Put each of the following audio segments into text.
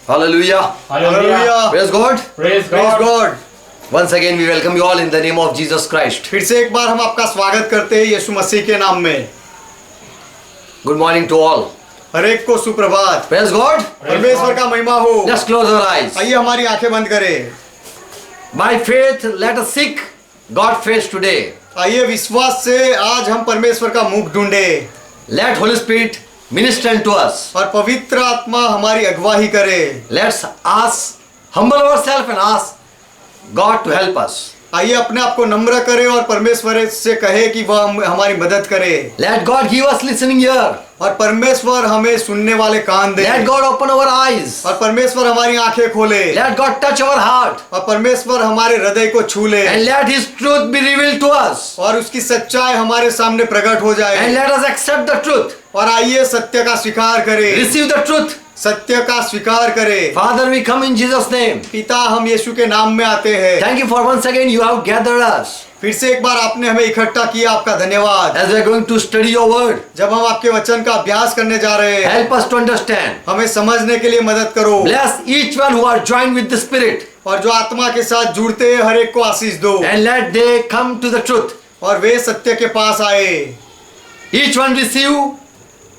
Hallelujah. Hallelujah. Praise God. Praise Praise God. God. Once again we welcome you all in the name of Jesus Christ. फिर से एक बार हम आपका स्वागत करते हैं यीशु मसीह के नाम में। Good morning to all. हर एक को सुप्रभात। Praise God. परमेश्वर का महिमा हो। Let's close our eyes. आइए हमारी आंखें बंद करें। By faith let us seek God's face today. आइए विश्वास से आज हम परमेश्वर का मुख ढूंढे। Let Holy Spirit minister unto us. और पवित्र आत्मा हमारी अगुवाई करे। Let's humble ourselves and ask God to help us. आइए अपने आप को नम्र करें और परमेश्वर से कहे कि वह हमारी मदद करे। Let God give us listening ear. और परमेश्वर हमें सुनने वाले कान दे। Let God open our eyes. और परमेश्वर हमारी आंखें खोले। Let God touch our heart. और परमेश्वर हमारे हृदय को छू ले। And let His truth be revealed to us. और उसकी सच्चाई हमारे सामने प्रकट हो जाए। And let us accept the truth. और आइए सत्य का स्वीकार करें। Receive the truth. सत्य का स्वीकार करें। Father, we come in Jesus' name. पिता हम यीशु के नाम में आते हैं। Thank you for once again you have gathered us. फिर से एक बार आपने हमें इकट्ठा किया, आपका धन्यवाद। As we are going to study your word, जब हम आपके वचन का अभ्यास करने जा रहे हैं, help us to understand. हमें समझने के लिए मदद करो। Bless each one who are joined with the Spirit. और जो आत्मा के साथ जुड़ते हैं हर एक को आशीष दो। And let they come to the truth. और वे सत्य के पास आए। Each one receive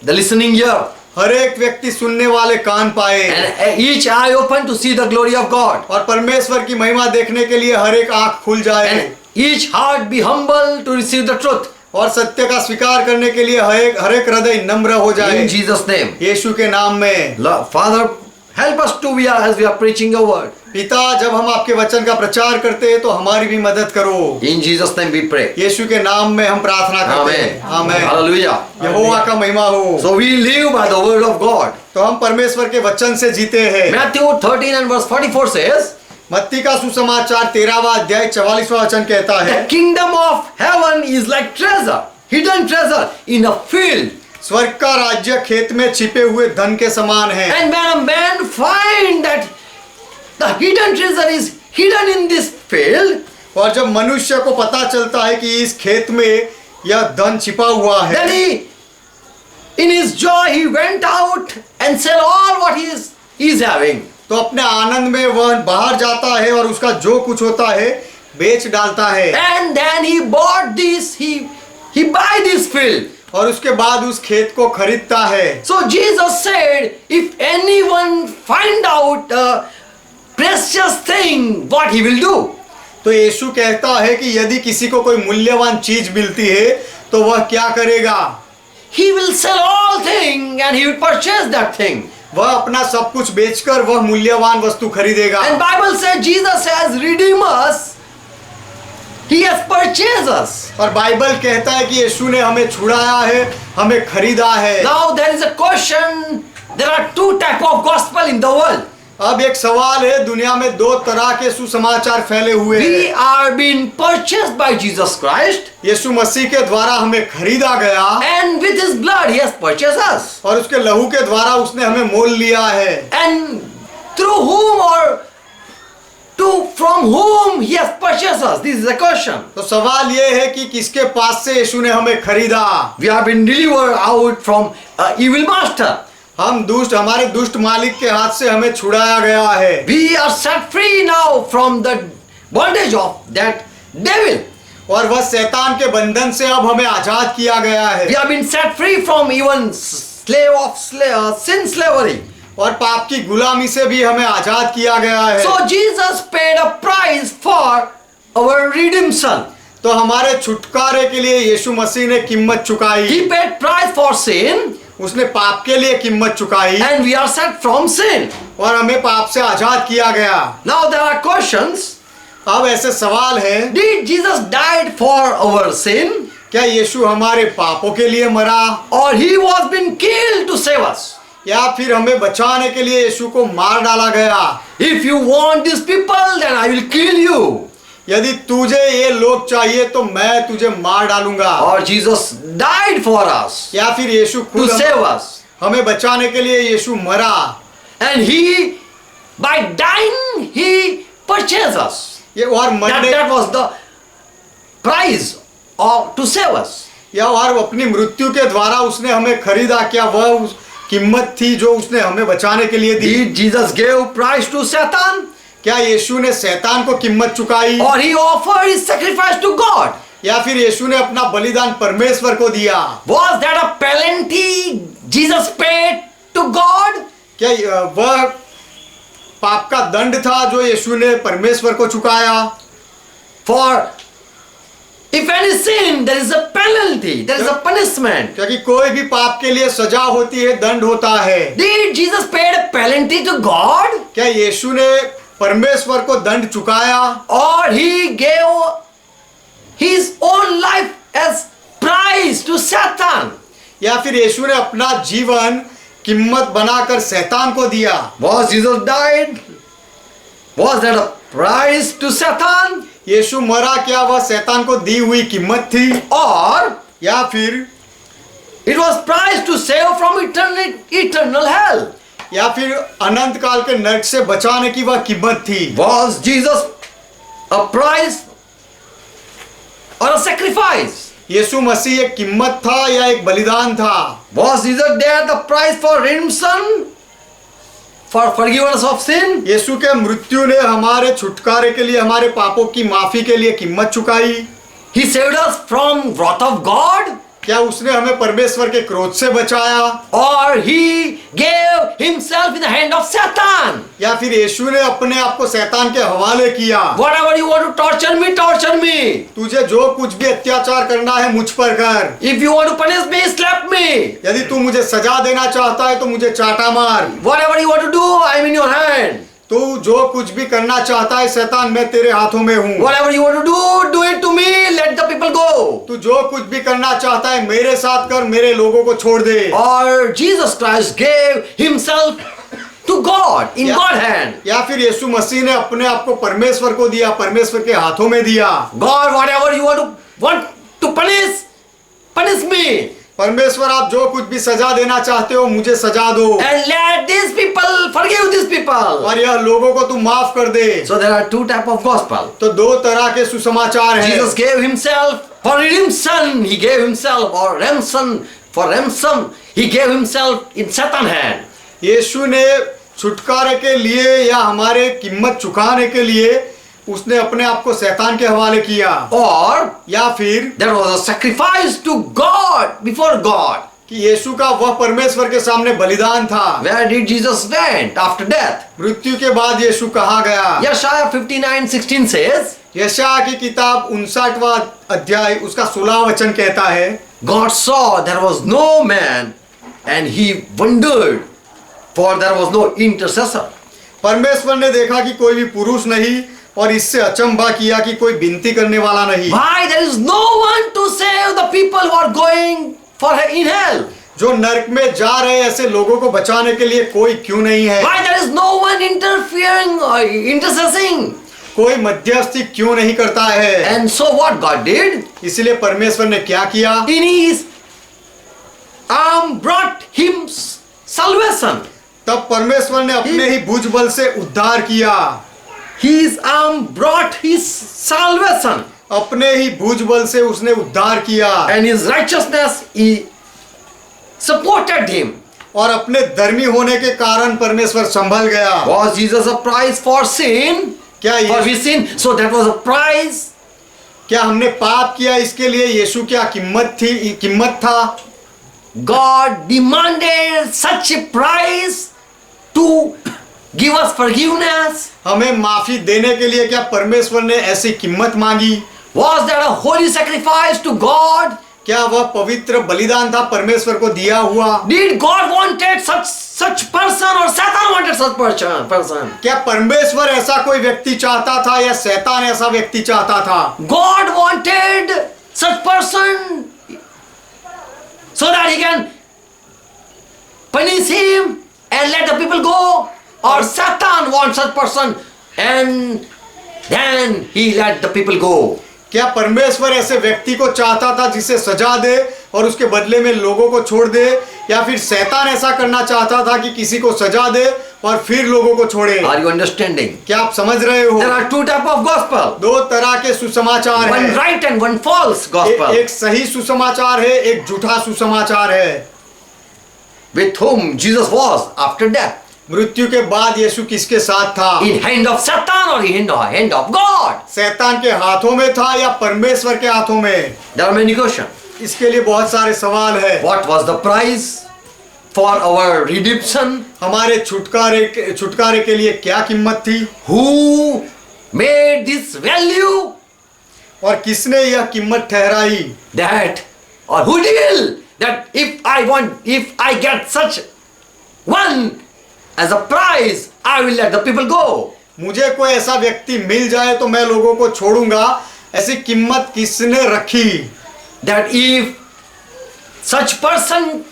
the listening ear. हर एक व्यक्ति सुनने वाले कान पाए। And each eye open to see the glory of God. और परमेश्वर की महिमा देखने के लिए हर एक आंख खुल जाए। And each heart be humble to receive the truth. और सत्य का स्वीकार करने के लिए हर एक हृदय नम्र हो जाए। In Jesus' name. यीशु के नाम में। Lord, Father, help us to as we are preaching your word. पिता जब हम आपके वचन का प्रचार करते हैं तो हमारी भी मदद करो। In Jesus' name we pray. यीशु के नाम में हम प्रार्थना करते हैं। आमीन। Hallelujah. यहोवा का महिमा हो। So we live by the word of God. तो हम परमेश्वर के वचन से जीते हैं। Matthew 13 and verse 44 says, मत्ती का सुसमाचार 13वां अध्याय 44वां वचन कहता है, the kingdom of heaven is like treasure, hidden treasure in a field. स्वर्ग का राज्य खेत में छिपे हुए धन के समान है। And when a man find that the hidden treasure is hidden in this field, और जब मनुष्य को पता चलता है कि इस खेत में यह धन छिपा हुआ है, then in his joy he went out and sell all what he is having. तो अपने आनंद में वह बाहर जाता है और उसका जो कुछ होता है बेच डालता है। And then he bought this, he buy this field. और उसके बाद उस खेत को खरीदता है। So Jesus said, if anyone find out a precious thing, what he will do? तो यीशु कहता है कि यदि किसी को कोई मूल्यवान चीज मिलती है तो वह क्या करेगा? He will sell all thing and he will purchase that thing. वह अपना सब कुछ बेचकर वह मूल्यवान वस्तु खरीदेगा। And Bible says Jesus has redeemed us. He has purchased us. और बाइबल कहता है कि यीशु ने हमें छुड़ाया है, हमें खरीदा है। Now there is a question. There are two type of gospel in the world. अब एक सवाल है, दुनिया में दो तरह के सुसमाचार फैले हुए We हैं। are being purchased by Jesus Christ. यीशु मसीह के द्वारा हमें खरीदा गया And with his blood he has purchased us. और उसके लहू के द्वारा उसने हमें मोल लिया है। And through whom or from whom he has purchased us? This is the question. तो सवाल ये है कि किसके पास से यीशु ने हमें खरीदा? We have been delivered out from evil master. हमारे दुष्ट मालिक के हाथ से हमें छुड़ाया गया है। We are set free now from the bondage of that devil. और वह शैतान के बंधन से अब हमें आजाद किया गया है। We have been set free from even slave of sin slavery. और पाप की गुलामी से भी हमें आजाद किया गया है। So Jesus paid a price for our redemption. तो हमारे छुटकारे के लिए यीशु मसीह ने कीमत चुकाई। He paid price for sin. उसने पाप के लिए कीमत चुकाई। And we are set from sin. और हमें पाप से आजाद किया गया। Now there are questions. अब ऐसे सवाल है, Did Jesus died for our sin? क्या यीशु हमारे पापों के लिए मरा? Or he was been killed to save us? या फिर हमें बचाने के लिए यीशु को मार डाला गया? If you want these people, then I will kill you. यदि तुझे ये लोग चाहिए तो मैं तुझे मार डालूंगा। Or Jesus died for us या फिर यीशु to खुद save us. हमें बचाने के लिए यीशु मरा। And he, by dying, he purchased us. ये और मरने That was the price to save us. या और अपनी मृत्यु के द्वारा उसने हमें खरीदा। क्या वह कीमत थी जो उसने हमें बचाने के लिए दी। Did Jesus give price to Satan? क्या यीशु ने शैतान को कीमत चुकाई, Or he offered his sacrifice to God? या फिर यीशु ने अपना बलिदान परमेश्वर को दिया? Was that a penalty Jesus paid to God? क्या वह पाप का दंड था जो यीशु ने परमेश्वर को चुकाया? For if any sin, there is a penalty, there is a punishment. क्योंकि कोई भी पाप के लिए सजा होती है, दंड होता है। Did Jesus pay a penalty to God? क्या यीशु ने परमेश्वर को दंड चुकाया, Or he gave his own life as price to Satan? या फिर यीशु ने अपना जीवन कीमत बनाकर शैतान को दिया? Was Jesus died? Was that a price to Satan? यीशु मरा, क्या वह शैतान को दी हुई कीमत थी? Or या फिर it was price to save from eternal hell? या फिर अनंत काल के नरक से बचाने की वह कीमत थी? Was Jesus a price or a sacrifice? यीशु मसीह एक कीमत था या एक बलिदान था? Was Jesus there the price for redemption? For forgiveness of sin? यीशु के मृत्यु ने हमारे छुटकारे के लिए, हमारे पापों की माफी के लिए कीमत चुकाई? He saved us from wrath of God? क्या उसने हमें परमेश्वर के क्रोध से बचाया? Or he gave himself in the hand of Satan? या फिर यीशु ने अपने आप को शैतान के हवाले किया? Whatever you want to torture me, torture me. तुझे जो कुछ भी अत्याचार करना है मुझ पर कर। If you want to punish me, slap me. यदि तू मुझे सजा देना चाहता है तो मुझे चाटा मार। Whatever you want to do, I am in your hand. तू जो कुछ भी करना चाहता है शैतान, मैं तेरे हाथों में हूँ। Whatever you want to do it to me. Let the people go. तू जो कुछ भी करना चाहता है मेरे साथ कर, मेरे लोगों को छोड़ दे। Or Jesus Christ gave himself to God in God's hand. या फिर यीशु मसीह ने अपने आप को परमेश्वर को दिया, परमेश्वर के हाथों में दिया। God, whatever you want to punish me. परमेश्वर, आप जो कुछ भी सजा देना चाहते हो मुझे सजा दो, And let these people forgive these people. और यह लोगों को तू माफ कर दे। So there are two types of gospel. तो दो तरह के सुसमाचार हैं। Jesus gave himself for redemption. He gave himself or ransom for ransom. He gave himself in Satan's hand. यीशु ने छुटकारे के लिए या हमारे कीमत चुकाने के लिए उसने अपने आप को शैतान के हवाले किया। Or या फिर there was a sacrifice to God before God. कि यीशु का वह परमेश्वर के सामने बलिदान था। Where did Jesus went after death? मृत्यु के बाद यीशु कहाँ गया? Yeshaya 59:16 says, यशायाह की किताब 59वां अध्याय उसका 16वां वचन कहता है, God saw there was no man and he wondered, for there was no intercessor. परमेश्वर ने देखा कि कोई भी पुरुष नहीं और इससे अचंभा किया कि कोई विनती करने वाला नहीं। Why there is no one to save the people who are going for in hell? जो नरक में जा रहे ऐसे लोगों को बचाने के लिए कोई क्यों नहीं है? Why there is no one interfering or intercessing? कोई मध्यस्थी क्यों नहीं करता है? And so what God did? इसलिए परमेश्वर ने क्या किया? In his arm brought him salvation. तब परमेश्वर ने अपने ही भुजबल से उद्धार किया। His arm brought his salvation. अपने ही भुजबल से उसने उद्धार किया। And his righteousness he supported him. और अपने धर्मी होने के कारण परमेश्वर संभल गया। Was Jesus a price for sin? क्या For his sin? So that was a price. क्या हमने पाप किया इसके लिए यीशु क्या कीमत था? God demanded such a price to give us forgiveness. हमें माफी देने के लिए क्या परमेश्वर ने ऐसी कीमत मांगी? Was that a holy sacrifice to God? क्या वह पवित्र बलिदान था परमेश्वर को दिया हुआ? Did God wanted such person or Satan wanted such person? क्या परमेश्वर ऐसा कोई व्यक्ति चाहता था या शैतान ऐसा व्यक्ति चाहता था? God wanted such person so that he can punish him and let the people go, or Satan wants such person and then he let the people go. क्या परमेश्वर ऐसे व्यक्ति को चाहता था जिसे सजा दे और उसके बदले में लोगों को छोड़ दे, या फिर शैतान ऐसा करना चाहता था कि किसी को सजा दे और फिर लोगों को छोड़े? Are you understanding? क्या आप समझ रहे हो? There are two types of gospel. दो तरह के सुसमाचार One हैं। right and one false gospel. एक सही सुसमाचार है, एक झूठा सुसमाचार है। with whom Jesus was after death? मृत्यु के बाद यीशु किसके साथ था? In hand of Satan or in hand of God? शैतान के हाथों में था या परमेश्वर के हाथों में? There are many questions. इसके लिए बहुत सारे सवाल है। What was the price for our redemption? हमारे छुटकारे के लिए क्या कीमत थी? Who made this value? और किसने यह कीमत ठहराई? That or who deal that if I get such one as a prize, I will let the people go. मुझे कोई ऐसा व्यक्ति मिल जाए तो मैं लोगों को छोड़ूंगा, ऐसी कीमत किसने रखी? That if such person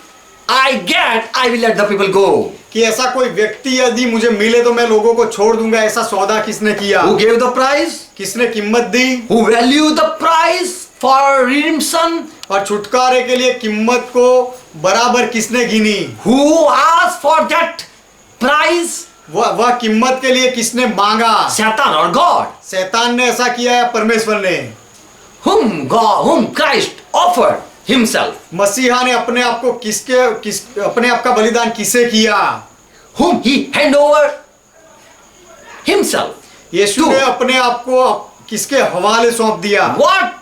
I get, I will let the people go. कि ऐसा कोई व्यक्ति यदि मुझे मिले तो मैं लोगों को छोड़ दूंगा, ऐसा सौदा किसने किया? Who gave the prize? किसने कीमत दी? Who value the price for redemption? और छुटकारे के लिए कीमत को बराबर किसने गिनी? Who asked for that price? वह कीमत के लिए किसने मांगा? Satan or God? शैतान ने ऐसा किया या परमेश्वर ने? Whom Christ offered himself? मसीहा ने अपने आप को अपने आप का बलिदान किसे किया? Whom he hand over himself? यीशु ने अपने आप को किसके हवाले सौंप दिया? What?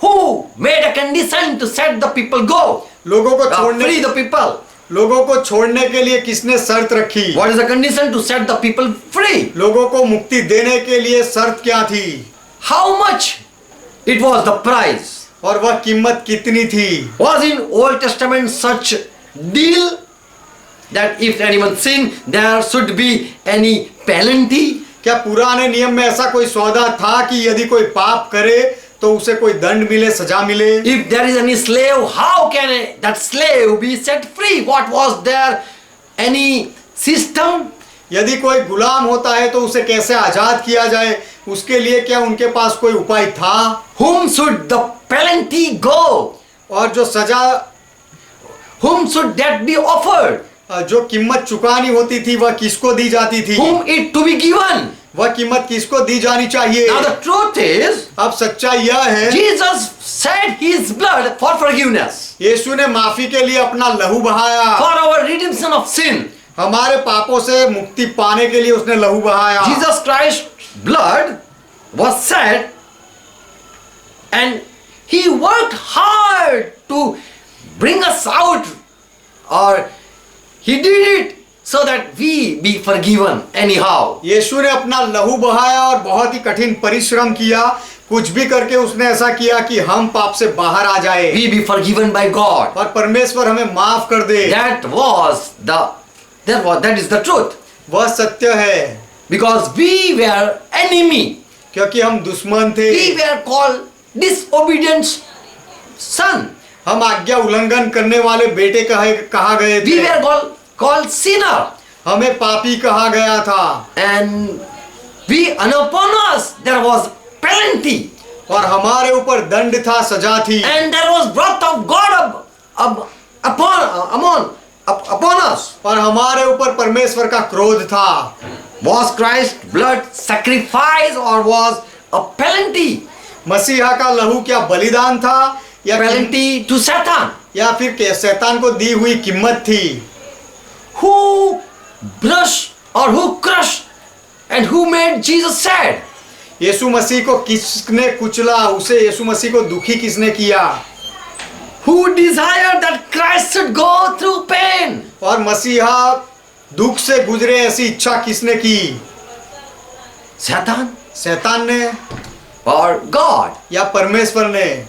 Who made a condition to set the people go? लोगों को Free the people. लोगों को छोड़ने के लिए किसने शर्त रखी? What is the condition to set the people free? लोगों को मुक्ति देने के लिए शर्त क्या थी? How much it was the price? और वह कीमत कितनी थी? Was in Old Testament such deal that if anyone sin there should be any penalty? क्या पुराने नियम में ऐसा कोई सौदा था कि यदि कोई पाप करे तो उसे कोई दंड मिले, सजा मिले? If there is any slave, how can that slave be set free? What was there any system? यदि कोई गुलाम होता है तो उसे कैसे आजाद किया जाए, उसके लिए क्या उनके पास कोई उपाय था? Whom should the penalty go? और जो सजा, Whom should that be offered? जो कीमत चुकानी होती थी वह किसको दी जाती थी? Whom it to be given? वह कीमत किसको दी जानी चाहिए? Now the truth is, अब सच्चाई यह है, Jesus shed his blood for forgiveness, यीशु ने माफी के लिए अपना लहू बहाया, for our redemption of sin. हमारे पापों से मुक्ति पाने के लिए उसने लहू बहाया। Jesus Christ's blood was shed and he worked hard to bring us out, or he did it so that we be forgiven anyhow. यीशु ने अपना लहू बहाया और बहुत ही कठिन परिश्रम किया, कुछ भी करके उसने ऐसा किया कि हम पाप से बाहर आ जाए, We be forgiven by God. और परमेश्वर हमें माफ कर दे। That is the truth. वह सत्य है, Because we were enemy. क्योंकि हम दुश्मन थे, We were called disobedient son. हम आज्ञा उल्लंघन करने वाले बेटे कहा गए We थे, were called sinner. हमें पापी कहा गया था, And upon us there was penalty. और हमारे ऊपर दंड था, सजा थी, And there was wrath of God upon us. और हमारे ऊपर परमेश्वर का क्रोध था। Was Christ's blood sacrifice or was a penalty? मसीहा का लहू क्या बलिदान था या Penalty to Satan. या फिर शैतान को दी हुई कीमत थी? Who brushed or who crushed and who made Jesus sad? यीशु मसीह को किसने कुचला, उसे यीशु मसीह को दुखी किसने किया? Who desired that Christ should go through pain? और मसीहा दुख से गुजरे ऐसी इच्छा किसने की? Satan शैतान ने or God, या परमेश्वर ने?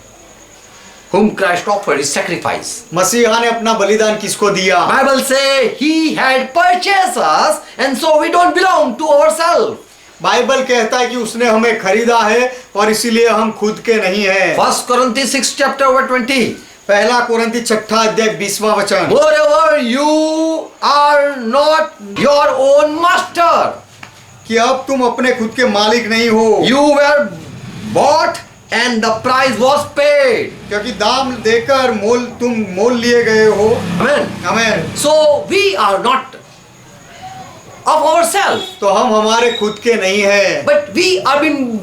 whom Christ offered his sacrifice. मसीहा ने अपना बलिदान किसको दिया? Bible say he had purchased us and so we don't belong to ourselves. Bible कहता है कि उसने हमें खरीदा है और इसीलिए हम खुद के नहीं हैं। 1 Corinthians 6 chapter over 20. पहला कुरिन्थी 6 अध्याय 20वां वचन। Moreover, you are not your own master. कि अब तुम अपने खुद के मालिक नहीं हो, You were bought and the price was paid. क्योंकि दाम देकर तुम मोल लिए गए हो। Amen. आमीन। So we are not of ourselves, तो हम हमारे खुद के नहीं हैं, but we are been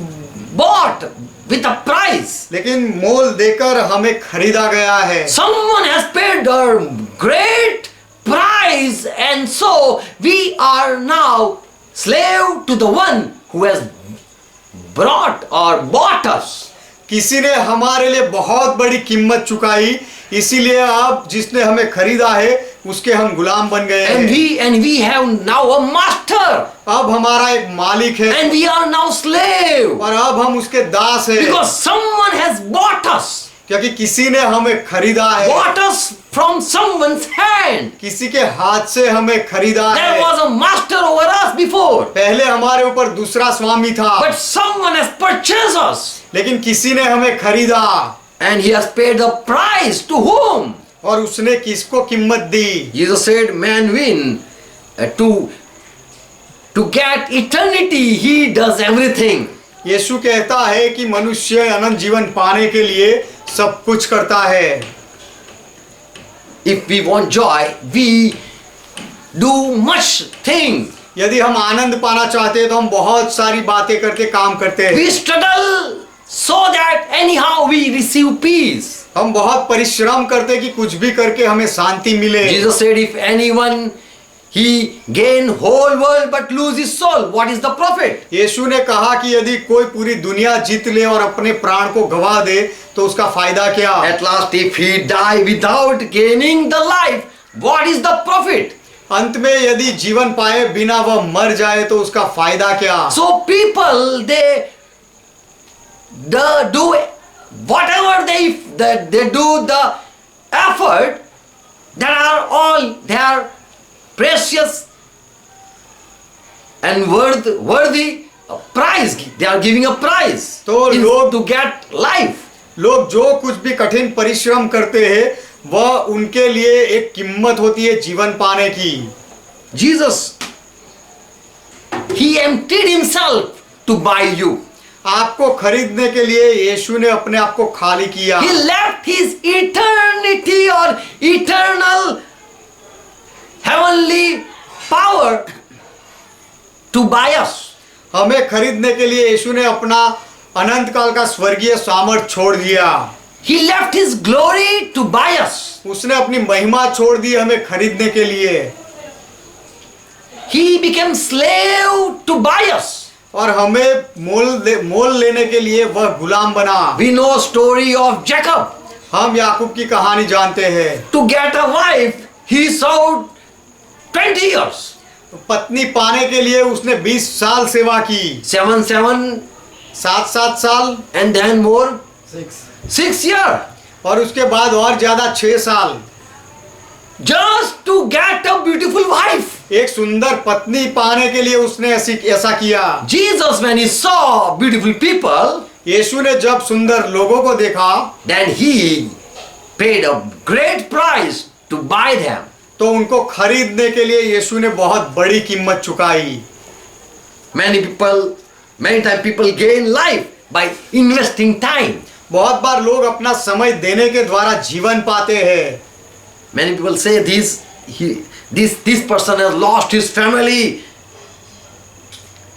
bought with a price. लेकिन मोल देकर हमें खरीदा गया है। Someone has paid a great price, and so we are now slave to the one who has brought or bought us. किसी ने हमारे लिए बहुत बड़ी कीमत चुकाई, इसीलिए अब जिसने हमें खरीदा है उसके हम गुलाम बन गए हैं। And we have now a master. अब हमारा एक मालिक है And we are now slave. और अब हम उसके दास हैं, Because someone has bought us. क्योंकि किसी ने हमें खरीदा है, Bought us from someone's hand. किसी के हाथ से हमें खरीदा There है। was a master over us before. पहले हमारे ऊपर दूसरा स्वामी था, But someone has purchased us. लेकिन किसी ने हमें खरीदा And he has paid the price to whom? और उसने किसको कीमत दी? Jesus said, man win. To get eternity, he does everything. यीशु कहता है कि मनुष्य अनंत जीवन पाने के लिए सब कुछ करता है। If we want joy, we do much thing. यदि हम आनंद पाना चाहते हैं तो हम बहुत सारी बातें करके काम करते हैं। We struggle so that anyhow we receive peace. हम बहुत परिश्रम करते हैं कि कुछ भी करके हमें शांति मिले। Jesus said, if anyone he gain whole world but lose his soul, what is the profit? यीशु ने कहा कि यदि कोई पूरी दुनिया जीत ले और अपने प्राण को गवा दे तो उसका फायदा क्या? At last, if he die without gaining the life, what is the profit? अंत में यदि जीवन पाए बिना वह मर जाए तो उसका फायदा क्या? So people they do whatever they do the effort, that are all they are precious and worthy a prize. They are giving a prize तो लोग to get life. लोग जो कुछ भी कठिन परिश्रम करते हैं वह उनके लिए एक कीमत होती है जीवन पाने की। Jesus, he emptied himself to buy you. आपको खरीदने के लिए यीशु ने अपने आप को खाली किया। He left his eternity or eternal heavenly power to buy us. हमें खरीदने के लिए यीशु ने अपना अनंत काल का स्वर्गीय सामर्थ छोड़ दिया। He left his glory to buy us. उसने अपनी महिमा छोड़ दी हमें खरीदने के लिए। He became slave to buy us. और हमें मोल लेने के लिए वह गुलाम बना। We know story of Jacob. हम याकूब की कहानी जानते हैं। To get a wife, he served 20 years. पत्नी पाने के लिए उसने 20 साल सेवा की। 7 7 साल and then more 6 years. और उसके बाद और ज्यादा 6 साल। Just to get a beautiful wife. एक सुंदर पत्नी पाने के लिए उसने ऐसा किया। Jesus, when he saw beautiful people, यीशु ने जब सुंदर लोगों को देखा then he paid a great price to buy them. तो उनको खरीदने के लिए यीशु ने बहुत बड़ी कीमत चुकाई। Many times people gain life by investing time. बहुत बार लोग अपना समय देने के द्वारा जीवन पाते हैं। Many people say this person has lost his family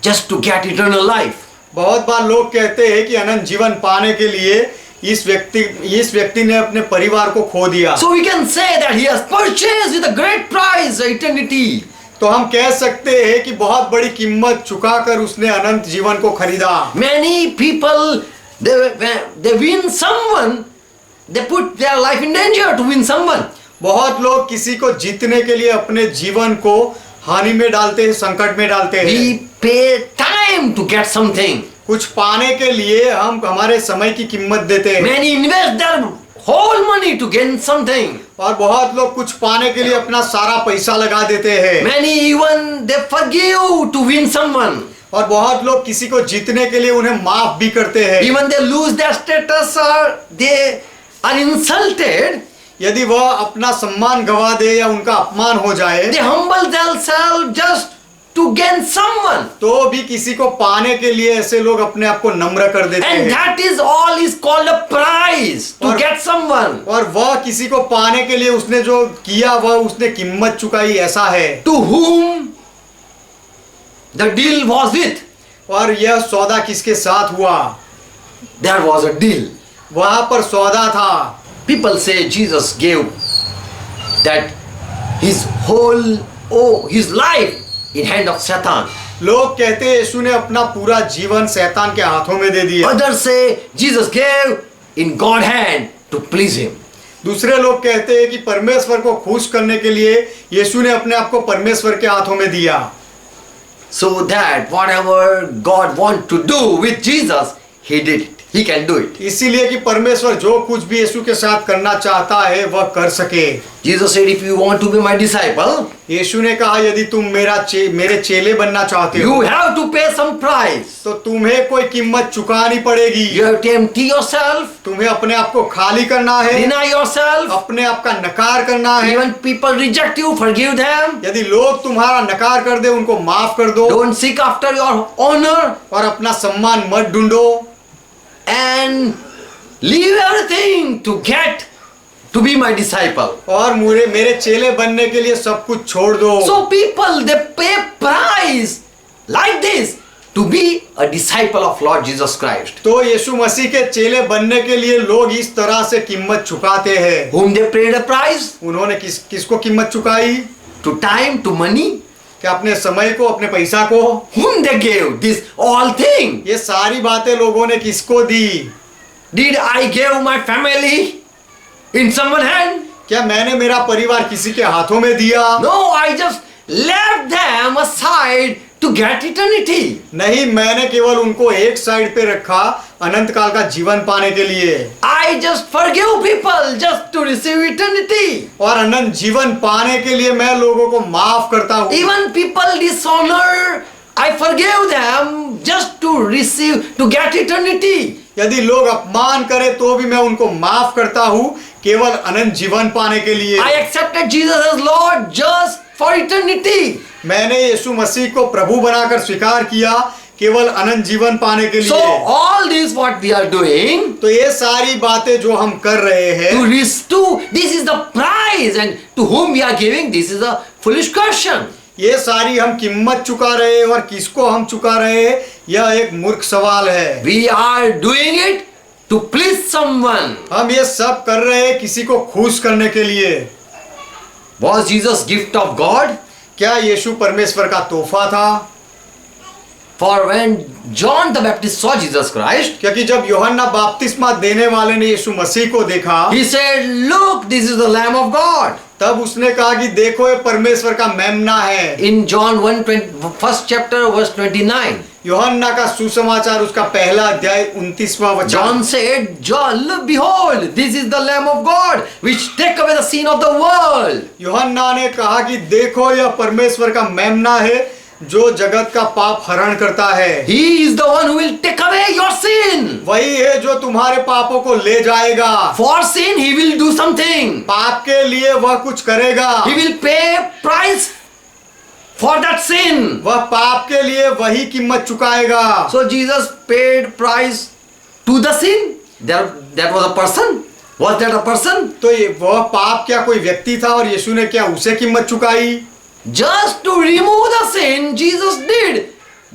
just to get eternal life. बहुत बार लोग कहते हैं कि अनंत जीवन पाने के लिए इस व्यक्ति ने अपने परिवार को खो दिया। So we can say that he has purchased with a great price eternity. तो हम कह सकते हैं कि बहुत बड़ी कीमत चुकाकर उसने अनंत जीवन को खरीदा। Many people they win someone, they put their life in danger to win someone. बहुत लोग किसी को जीतने के लिए अपने जीवन को हानि में डालते हैं, संकट में डालते हैं। We pay time to get something. कुछ पाने के लिए हम हमारे समय की कीमत देते हैं। Many invest their whole money to gain something. और बहुत लोग कुछ पाने के लिए अपना सारा पैसा लगा देते हैं। Many even they forgive to win someone. और बहुत लोग किसी को जीतने के लिए उन्हें माफ भी करते हैं। Even they lose their status or they are insulted. यदि वह अपना सम्मान गवा दे या उनका अपमान हो जाए, They humble themselves just to gain someone. तो भी किसी को पाने के लिए ऐसे लोग अपने आप को नम्र कर देते And हैं। that is all is called a price to get someone. और वह किसी को पाने के लिए उसने जो किया वह उसने कीमत चुकाई, ऐसा है। To whom the deal was with. और यह सौदा किसके साथ हुआ? There was a deal. वहां पर सौदा था। People say Jesus gave that his life in hand of Satan. लोग कहते हैं यीशु ने अपना पूरा जीवन शैतान के हाथों में दे दिया। Others say Jesus gave in God's hand to please him. दूसरे लोग कहते हैं कि परमेश्वर को खुश करने के लिए यीशु ने अपने आप को परमेश्वर के हाथों में दिया। So that whatever God wants to do with Jesus, he did it. He can do it. इसीलिए कि परमेश्वर जो कुछ भी यीशु के साथ करना चाहता है वह कर सके। Jesus said, if you want to be my disciple, यीशु ने कहा यदि तुम मेरे चेले बनना चाहते हो you have to pay some price. तो तुम्हें कोई कीमत चुकानी पड़ेगी। You have to empty yourself, तुम्हें अपने आप को खाली करना है, deny yourself. अपने आप का नकार करना है। Even people reject you, forgive them. यदि लोग तुम्हारा नकार कर दे उनको माफ कर दो Don't seek after your honor और अपना सम्मान मत ढूंढो and leave everything to get to be my disciple. और मेरे चेले बनने के लिए सब कुछ छोड़ दो। So people, they pay price like this to be a disciple of Lord Jesus Christ. तो यीशु मसीह के चेले बनने के लिए लोग इस तरह से कीमत चुकाते हैं। Whom they paid a price? उन्होंने किसको कीमत चुकाई? To time, to money. क्या अपने समय को, अपने पैसा को? Whom they gave this all thing? ये सारी बातें लोगों ने किसको दी? Did I give my family in someone's hand? क्या मैंने मेरा परिवार किसी के हाथों में दिया? No, I just left them aside to get eternity. नहीं, मैंने केवल उनको एक साइड पे रखा अनंत काल का जीवन पाने के लिए। I just forgive people just to receive eternity. और अनंत जीवन पाने के लिए मैं लोगों को माफ करता हूँ। Even people dishonor, I forgive them just to receive, to get eternity. यदि लोग अपमान करें तो भी मैं उनको माफ करता हूँ केवल अनंत जीवन पाने के लिए। I accepted Jesus as Lord just for eternity. मैंने यीशु मसीह को प्रभु बनाकर स्वीकार किया केवल अनंत जीवन पाने के So लिए। all this what we are doing, तो ये सारी बातें जो हम कर रहे हैं, this is the price, and to whom we are giving, this is a foolish question. ये सारी हम कीमत चुका रहे हैं और किसको हम चुका रहे हैं, यह एक मूर्ख सवाल है। We are doing it to please someone. हम ये सब कर रहे हैं किसी को खुश करने के लिए। Was Jesus gift of God? क्या यीशु परमेश्वर का तोहफा था? For when John the Baptist saw Jesus Christ, क्योंकि जब यूहन्ना बपतिस्मा देने वाले ने यीशु मसीह को देखा, he said, "Look, this is the Lamb of God." तब उसने कहा कि देखो ये परमेश्वर का मेमना है। In John 1 chapter verse 29, यूहन्ना का सुसमाचार उसका पहला अध्याय 29वां वचन। John said, "John, look, behold, this is the Lamb of God, which take away the sin of the world." यूहन्ना ने कहा कि देखो यह परमेश्वर का मेमना है जो जगत का पाप हरण करता है। He is the one who will take away your sin. वही है जो तुम्हारे पापों को ले जाएगा। For sin, he will do something. पाप के लिए वह कुछ करेगा। He will pay price for that sin. वह पाप के लिए वही कीमत चुकाएगा। So Jesus paid price to the sin. That was a person. Was that a person? तो ये वह पाप क्या कोई व्यक्ति था और यीशु ने क्या उसे कीमत चुकाई? Just to remove the sin, Jesus did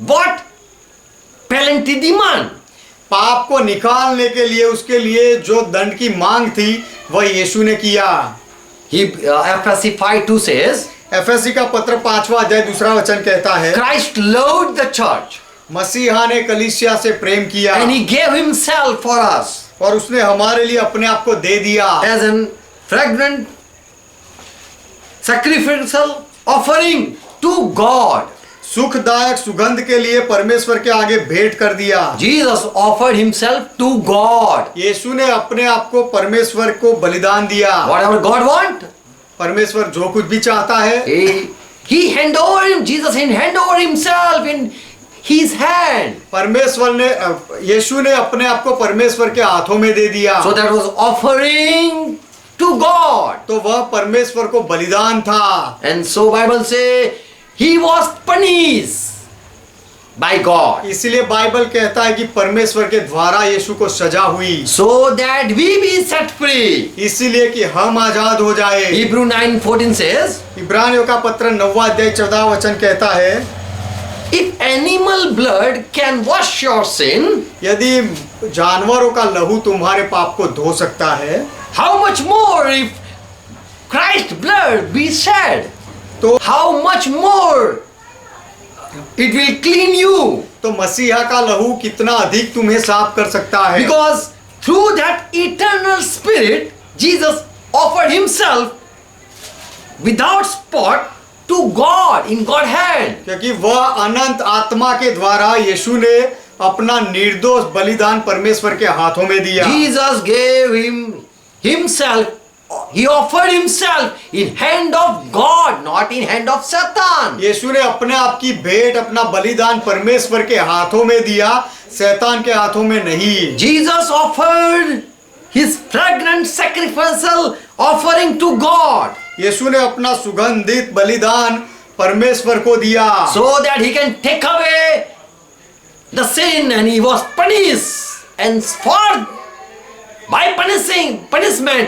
what penalty demand. पाप को निकालने के लिए उसके लिए जो दंड की मांग थी वह यीशु ने किया। Ephesians 5:2 says, एफएससी का पत्र 5वां अध्याय 2 वचन कहता है, Christ loved the church मसीहा ने कलीसिया से प्रेम किया and he gave himself for us और उसने हमारे लिए अपने आप को दे दिया as an fragrant sacrificial offering to God. सुखदायक सुगंध के लिए परमेश्वर के आगे भेंट कर दिया। Jesus offered himself to God. यीशु ने अपने आप को परमेश्वर को बलिदान दिया। Whatever God want, परमेश्वर जो कुछ भी चाहता है, he hand over him. Jesus hand over himself in his hand. परमेश्वर ने यीशु ने अपने आप को परमेश्वर के हाथों में दे दिया। So that was offering to God. तो वह परमेश्वर को बलिदान था। And so Bible say he was punished by God. इसलिए बाइबल कहता है कि परमेश्वर के द्वारा यीशु को सजा हुई, So that we be set free. इसीलिए कि हम आजाद हो जाए। Hebrew 9:14 says, इब्रानियों का पत्र 9वां अध्याय 14 वचन कहता है, if animal blood can wash your sin, यदि जानवरों का लहू तुम्हारे पाप को धो सकता है, how much more if Christ's blood be shed, तो how much more it will clean you. तो मसीहा का लहू कितना अधिक तुम्हें साफ कर सकता है, Because through that eternal spirit, Jesus offered himself without spot to God in God's hand. क्योंकि वह अनंत आत्मा के द्वारा यीशु ने अपना निर्दोष बलिदान परमेश्वर के हाथों में दिया। Jesus gave himself, he offered himself in hand of God, not in hand of Satan. यीशु ने अपने आप की भेंट, अपना बलिदान परमेश्वर के हाथों में दिया, शैतान के हाथों में नहीं। Jesus offered his fragrant sacrificial offering to God, यीशु ने अपना सुगंधित बलिदान परमेश्वर को दिया, so that he can take away the sin, and he was punished, and by punishment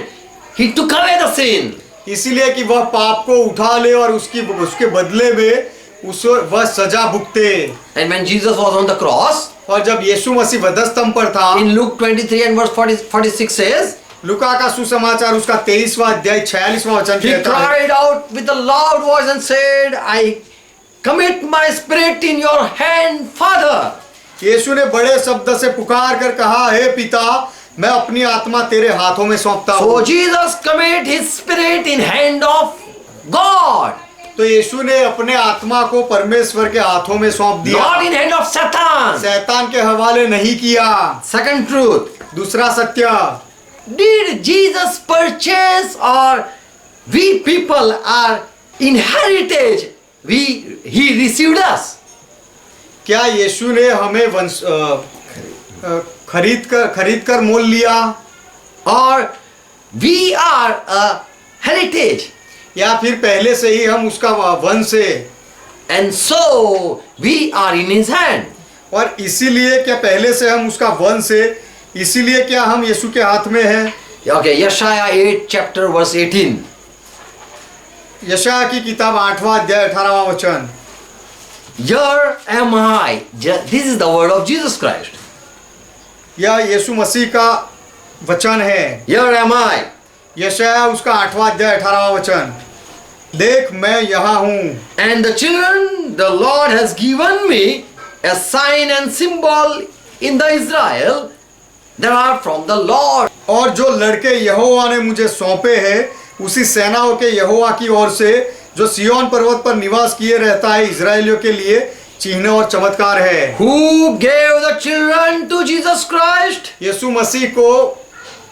he took away the sin. इसीलिए कि वह पाप को उठा ले और उसके बदले में वह सजा भुगते। And when Jesus was on the cross, और जब यीशु मसीह वधस्तंभ पर था, in Luke 23 and verse 46 says, लुका का सुसमाचार उसका 23वां अध्याय 46वां वचन he कहता है, cried out with a loud voice and said, I commit my spirit in your hand, Father. यीशु ने बड़े शब्द से पुकार कर कहा, हे पिता, मैं अपनी आत्मा तेरे हाथों में सौंपता हूँ। So Jesus commit his spirit in hand of God, तो यीशु ने अपने आत्मा को परमेश्वर के हाथों में सौंप दिया, not in hand of Satan. शैतान के हवाले नहीं किया। Second truth, दूसरा सत्य, did Jesus purchase, or we people are inheritage, he received us? क्या यीशु ने हमें खरीद कर मोल लिया, or we are a heritage, या फिर पहले से ही हम उसका वंश है, and so we are in his hand? और इसीलिए क्या पहले से हम उसका वंश है, इसीलिए क्या हम यीशु के हाथ में हैं। Okay, Yeshaya 8 chapter verse 18. यशाया की किताब 8वां अध्याय 18वां वचन, Here am I. This is the word of Jesus Christ. यह यीशु मसीह का वचन है। Here am I. यशाया उसका 8वां अध्याय 18वां वचन, देख मैं यहाँ हूँ, And the children the Lord has given me a sign and symbol in the Israel that are from the Lord. और जो लड़के यहोवा ने मुझे सौंपे हैं, उसी सेनाओं के यहोवा की ओर से, जो सिय्योन पर्वत पर निवास किए रहता है, इजराइलियों के लिए चिन्ह और चमत्कार है। Who gave the children to Jesus Christ? यीशु मसीह को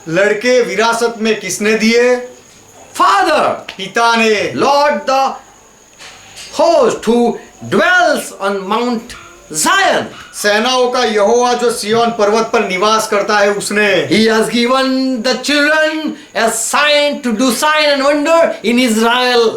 लड़के विरासत में किसने दिए? Father, पिता ने। Lord the host who dwells on Mount Zion. सेनाओं का यहोवा जो सिय्योन पर्वत पर निवास करता है, उसने। He has given the children a sign to do sign and wonder in Israel.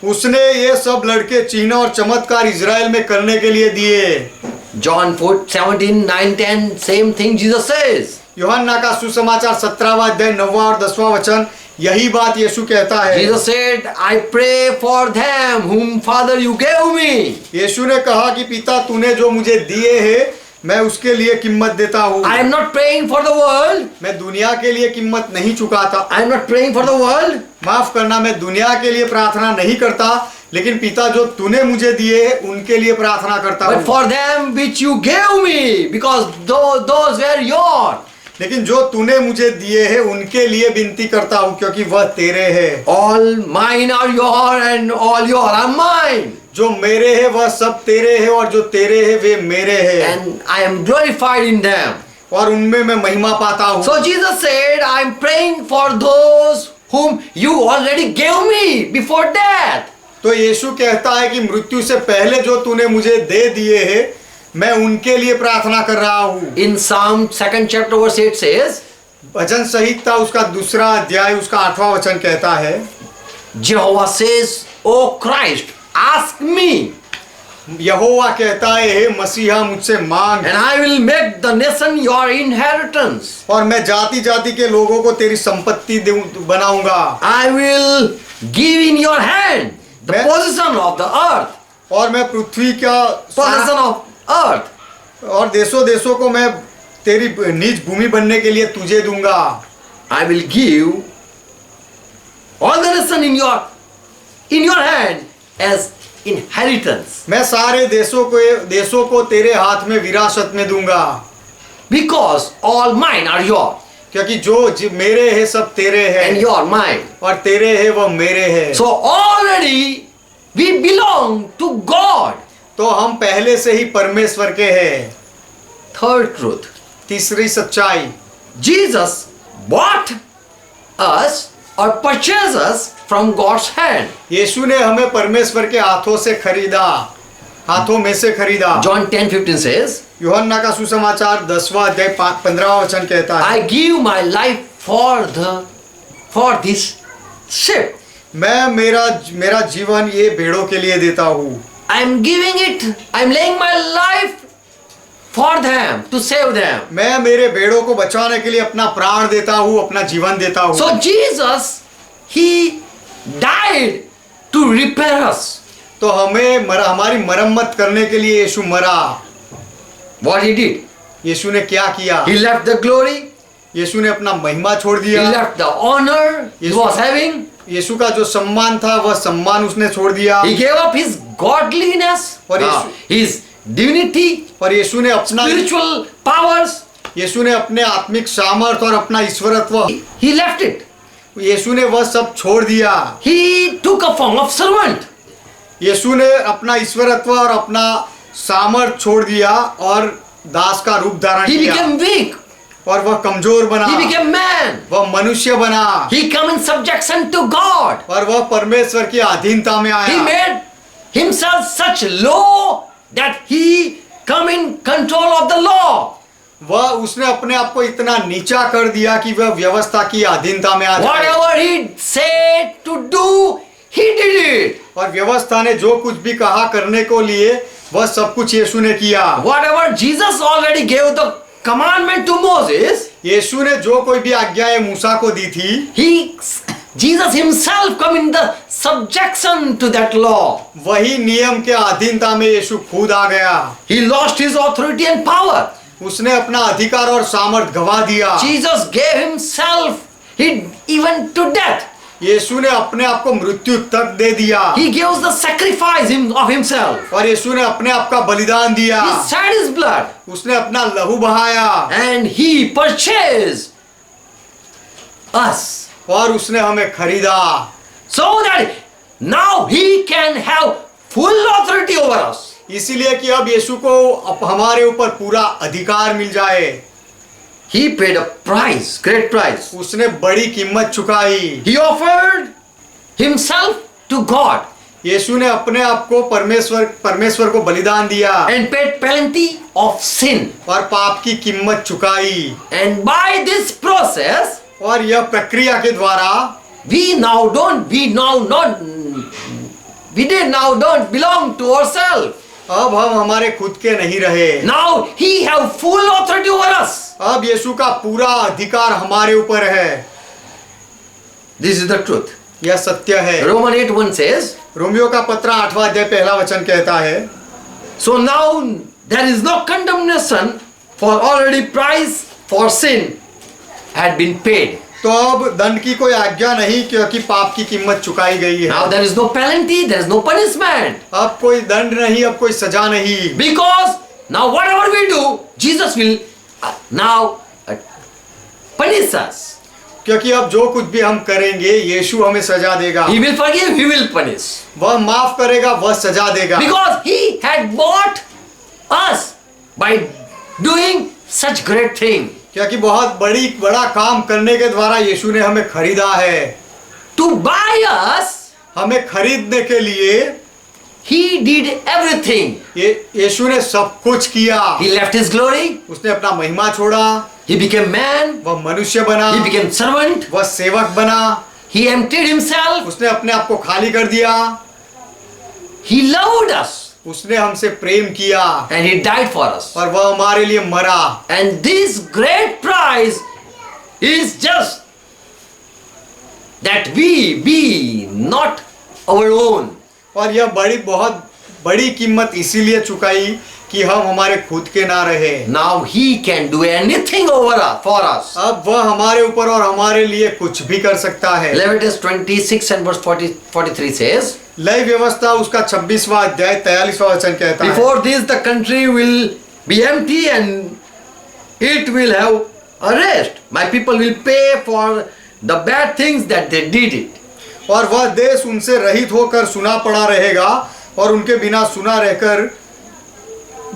उसने ये सब लड़के चिन्ह और चमत्कार इजराइल में करने के लिए दिए। John 4:17, 9, 10, same thing Jesus says. यूहन्ना का सुसमाचार 17वां अध्याय 9वां और 10वां वचन, यही बात यीशु कहता है। Jesus said, I pray for them whom Father you gave me. यीशु ने कहा कि पिता तूने जो मुझे दिए हैं, मैं उसके लिए कीमत देता हूँ। I am not praying for the world. मैं दुनिया के लिए कीमत नहीं चुकाता। I am not praying for the world. माफ करना, मैं दुनिया के लिए प्रार्थना नहीं करता, लेकिन पिता जो तूने मुझे दिए हैं, उनके लिए प्रार्थना करता But हूँ। for them which you gave me, because those were yours. लेकिन जो तूने मुझे दिए हैं, उनके लिए विनती करता हूँ, क्योंकि वह तेरे हैं। All mine are yours and all yours are mine. जो मेरे हैं वह सब तेरे हैं, और जो तेरे हैं वे मेरे हैं, And I am glorified in them. और उनमें मैं महिमा पाता हूँ। So Jesus said, I am praying for those whom you already gave me before death. तो यीशु कहता है कि मृत्यु से पहले जो तूने मुझे दे दिए हैं, मैं उनके लिए प्रार्थना कर रहा हूँ। In Psalm 2nd chapter verse 8 says, भजन संहिता उसका 2वां अध्याय उसका 8वां वचन कहता है, Jehovah says, O Christ, ask me, यहोवा कहता है, हे मसीहा मुझसे मांग, and I will make the nation your inheritance. और मैं जाति जाति के लोगों को तेरी संपत्ति बनाऊंगा। I will give in your hand the मैं- possession of the earth. और मैं पृथ्वी का Possession of earth. और देशों देशों को मैं तेरी निज भूमि बनने के लिए तुझे दूंगा। I will give all the nation in your hand as inheritance. मैं सारे देशों को तेरे हाथ में विरासत में दूंगा, Because all mine are yours, क्योंकि जो मेरे है सब तेरे and है, your mine. और तेरे है वह मेरे है। So already we belong to God. तो हम पहले से ही परमेश्वर के हैं। Third truth. तीसरी सच्चाई, Jesus bought us or purchased us from God's hand. यीशु ने हमें परमेश्वर के हाथों से खरीदा, हाथों में से खरीदा। John 10:15 says, यूहन्ना का सुसमाचार 10वां अध्याय 15वां वचन कहता है, I give my life for this sheep. मैं मेरा जीवन ये भेड़ों के लिए देता हूँ। I am giving it. I am laying my life for them to save them. मैं मेरे भेड़ों को बचाने के लिए अपना प्राण देता हूँ, अपना जीवन देता हूँ। So Jesus, he died to repair us. तो हमारी मरम्मत करने के लिए यीशु मरा। What he did? यीशु ने क्या किया? He left the glory. यीशु ने अपना महिमा छोड़ He दिया। left the honor he was having. यीशु का जो सम्मान था वह सम्मान उसने छोड़ दिया, He gave up his godliness, और his divinity, और यीशु ने अपना spiritual powers. यीशु ने अपने आत्मिक सामर्थ और अपना ईश्वरत्व, He left it. यीशु ने वह सब छोड़ दिया। He took a form of servant. यीशु ने अपना ईश्वरत्व और अपना सामर्थ छोड़ दिया और दास का रूप धारण He किया, became weak. और वह कमजोर बना, He became man. वह मनुष्य बना, He come in subjection to God. और वह परमेश्वर की अधीनता में He आया। made himself such low that he come in control of the law. वह उसने अपने आप को इतना नीचा कर दिया कि वह व्यवस्था की अधीनता में आ जाए, Whatever he said to do, he did it. और व्यवस्था ने जो कुछ भी कहा करने को लिए वह सब कुछ यीशु ने किया। Whatever Jesus already gave the commandment to Moses, यीशु ने जो कोई भी आज्ञाएं मूसा को दी थी, Jesus himself come in the subjection to that law. वही नियम के अधीनता में यीशु खुद आ गया। He lost his authority and power. उसने अपना अधिकार और सामर्थ गवा दिया। Jesus gave himself, even to death. यीशु ने अपने आप को मृत्यु तक दे दिया, He gives the sacrifice of himself. और यीशु ने अपने आप का बलिदान दिया। He shed his blood. उसने अपना लहू बहाया, And he purchased us. और उसने हमें खरीदा, So that now he can have full authority over us. इसीलिए कि अब यीशु को अब हमारे ऊपर पूरा अधिकार मिल जाए। He paid a price, great price. उसने बड़ी कीमत चुकाई। He offered himself to God यीशु ने अपने आप को परमेश्वर को बलिदान दिया and paid penalty of sin. और पाप की कीमत चुकाई। And by this process, और यह प्रक्रिया के द्वारा we did now don't belong to ourselves. अब हम हमारे खुद के नहीं रहे। Now he have full authority over us. अब यीशु का पूरा अधिकार हमारे ऊपर है। This is the truth. यह सत्य है। Romans 8:1 says, रोमियो का पत्र 8वां अध्याय पहला वचन कहता है, so now there is no condemnation, for already price for sin had been paid. तो अब दंड की कोई आज्ञा नहीं, क्योंकि पाप की कीमत चुकाई गई Now है। there is no penalty, there is no punishment. अब कोई दंड नहीं, अब कोई सजा नहीं, Because now whatever we do, Jesus will now punish us. क्योंकि अब जो कुछ भी हम करेंगे यीशु हमें सजा देगा। He will forgive, he will punish. वह माफ करेगा, वह सजा देगा, Because he had bought us by doing such great thing. क्योंकि बहुत बड़ा काम करने के द्वारा यीशु ने हमें खरीदा है। To buy us, हमें खरीदने के लिए he did everything. यीशु ने सब कुछ किया। He left his glory, उसने अपना महिमा छोड़ा, he became man, वह मनुष्य बना, he became servant, वह सेवक बना, he emptied himself, उसने अपने आप को खाली कर दिया, he loved us, उसने हमसे प्रेम किया, and he died for us. और वह हमारे लिए मरा। And this great prize is just that we be not our own. और यह बहुत बड़ी कीमत इसीलिए चुकाई कि हम हमारे खुद के ना रहे। Now he can do anything for us. अब वह हमारे ऊपर और हमारे लिए कुछ भी कर सकता है। Leviticus 26 and verse 43 says, लय व्यवस्था उसका 26वां अध्याय 43वां वचन कहता है, before this the country will be empty and it will have a rest. My people will pay for the bad things that they did it. और वह देश उनसे रहित होकर सुना पड़ा रहेगा और उनके बिना सुना रहकर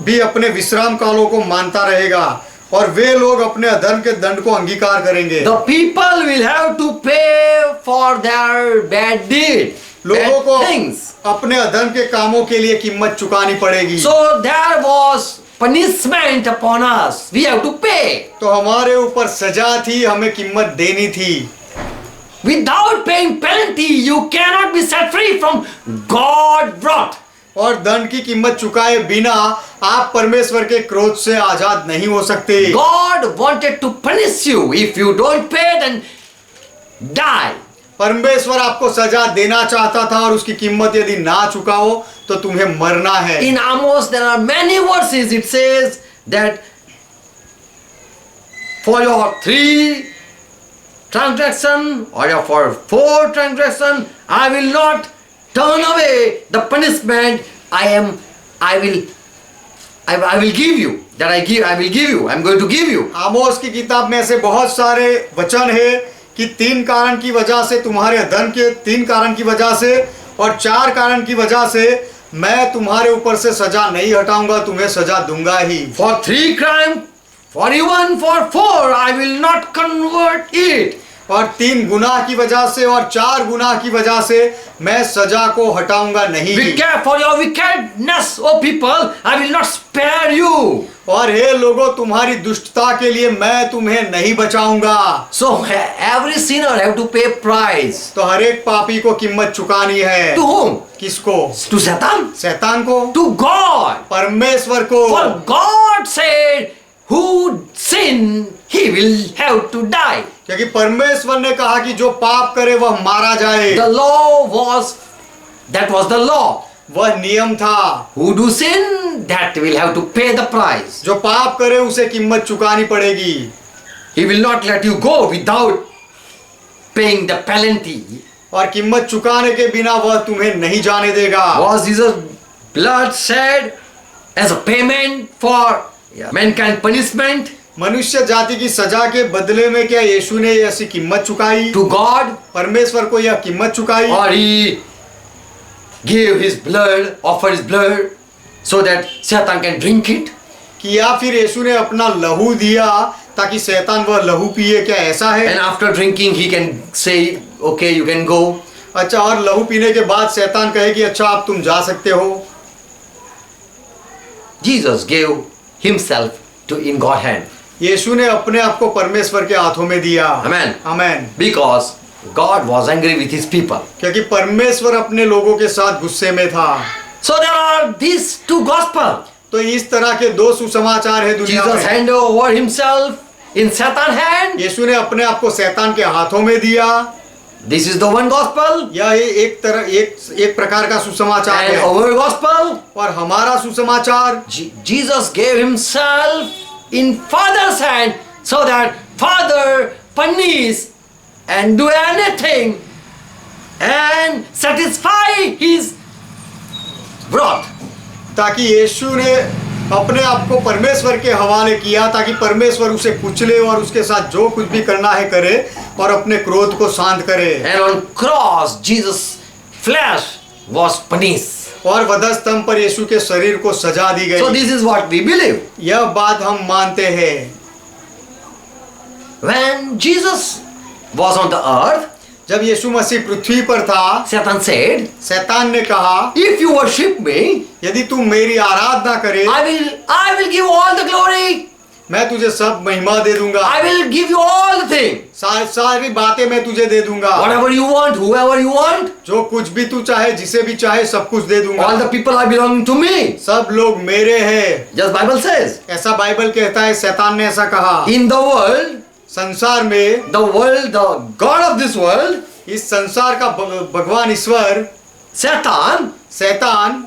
भी अपने विश्राम कालों को मानता रहेगा और वे लोग अपने अधर्म के दंड को अंगीकार करेंगे। The people will have to pay for their bad deed, लोगों को bad things. अपने अधर्म के कामों के लिए कीमत चुकानी पड़ेगी। So there was punishment upon us. We have to pay. तो हमारे ऊपर सजा थी, हमें कीमत देनी थी। Without paying penalty, you cannot be set free from God wrath. और दंड की कीमत चुकाए बिना आप परमेश्वर के क्रोध से आजाद नहीं हो सकते। God wanted to punish you. If you don't pay, then die. परमेश्वर आपको सजा देना चाहता था और उसकी कीमत यदि ना चुकाओ तो तुम्हें मरना है। In Amos there are many verses. It says that for your 3 transgression or for 4 transgression, I will not turn away the punishment. I will give you. I will give you. I'm going to give you. आमोस की किताब में ऐसे बहुत सारे वचन है कि 3 कारण की वजह से, तुम्हारे अधर्म के 3 कारण की वजह से और 4 कारण की वजह से मैं तुम्हारे ऊपर से सजा नहीं हटाऊंगा, तुम्हें सजा दूंगा ही। For 3 crime, for even for 4, I will not convert it. और 3 गुनाह की वजह से और 4 गुनाह की वजह से मैं सजा को हटाऊंगा नहीं। For your wickedness, O people, I will not spare you. और हे लोगों, तुम्हारी दुष्टता के लिए मैं तुम्हें नहीं बचाऊंगा। So every sinner have to pay price. तो हर एक पापी को कीमत चुकानी है। To whom? किसको? To Satan? शैतान को? To God. परमेश्वर को। For God said, who sin, he will have to die. क्योंकि परमेश्वर ने कहा कि जो पाप करे वह मारा जाए। The law was the law. वह नियम था। Who do sin, that will have to pay the price. जो पाप करे उसे कीमत चुकानी पड़ेगी। He will not let you go without paying the penalty. और कीमत चुकाने के बिना वह तुम्हें नहीं जाने देगा। Was Jesus' blood shed as a payment for mankind punishment? मनुष्य जाति की सजा के बदले में क्या यीशु ने ऐसी कीमत चुकाई? To God? परमेश्वर को यह कीमत चुकाई? Or he gave his blood, offered his blood so that Satan can drink it? कि या फिर यीशु ने अपना लहू दिया ताकि शैतान वह लहू पिए, क्या ऐसा है? And after drinking he can say, okay, you can go. अच्छा, और लहू पीने के बाद शैतान कहे कि अच्छा आप तुम जा सकते हो। Jesus gave himself in God's hand. यीशु ने अपने आप को परमेश्वर के हाथों में दिया। Amen. Amen. Because God was angry with his people. क्योंकि परमेश्वर अपने लोगों के साथ गुस्से में था। So there are these 2 gospels. तो इस तरह के 2 सुसमाचार है दुनिया Jesus में। handed over himself in Satan's hand. यीशु ने अपने आप को शैतान के हाथों में दिया। This is the one gospel. यह एक प्रकार का सुसमाचार And है। our gospel, और हमारा सुसमाचार, Jesus gave himself in Father's hand so that Father punish and do anything and satisfy his wrath. ताकि यीशु ने अपने आप को परमेश्वर के हवाले किया ताकि परमेश्वर उसे कुचले और उसके साथ जो कुछ भी करना है करे और अपने क्रोध को शांत करे। And on cross, Jesus' flesh was punished. और वधस्तंभ पर यीशु के शरीर को सजा दी So गई। this is what we believe. यह बात हम मानते हैं। When Jesus was on the earth, जब यीशु मसीह पृथ्वी पर था, Satan said, शैतान ने कहा, if you worship me, यदि तू मेरी आराधना करे, I will give all the glory. मैं तुझे सब महिमा दे दूंगा। I will give you all the things. सारी बातें मैं तुझे दे दूंगा। Whatever you want, whoever you want. जो कुछ भी तू चाहे, जिसे भी चाहे, सब कुछ दे दूंगा। All the people are belonging to me. सब लोग मेरे हैं। Just Bible says. ऐसा बाइबल कहता है, शैतान ने ऐसा कहा। In the world, संसार में, the God of this world, इस संसार का भगवान ईश्वर, Satan, शैतान,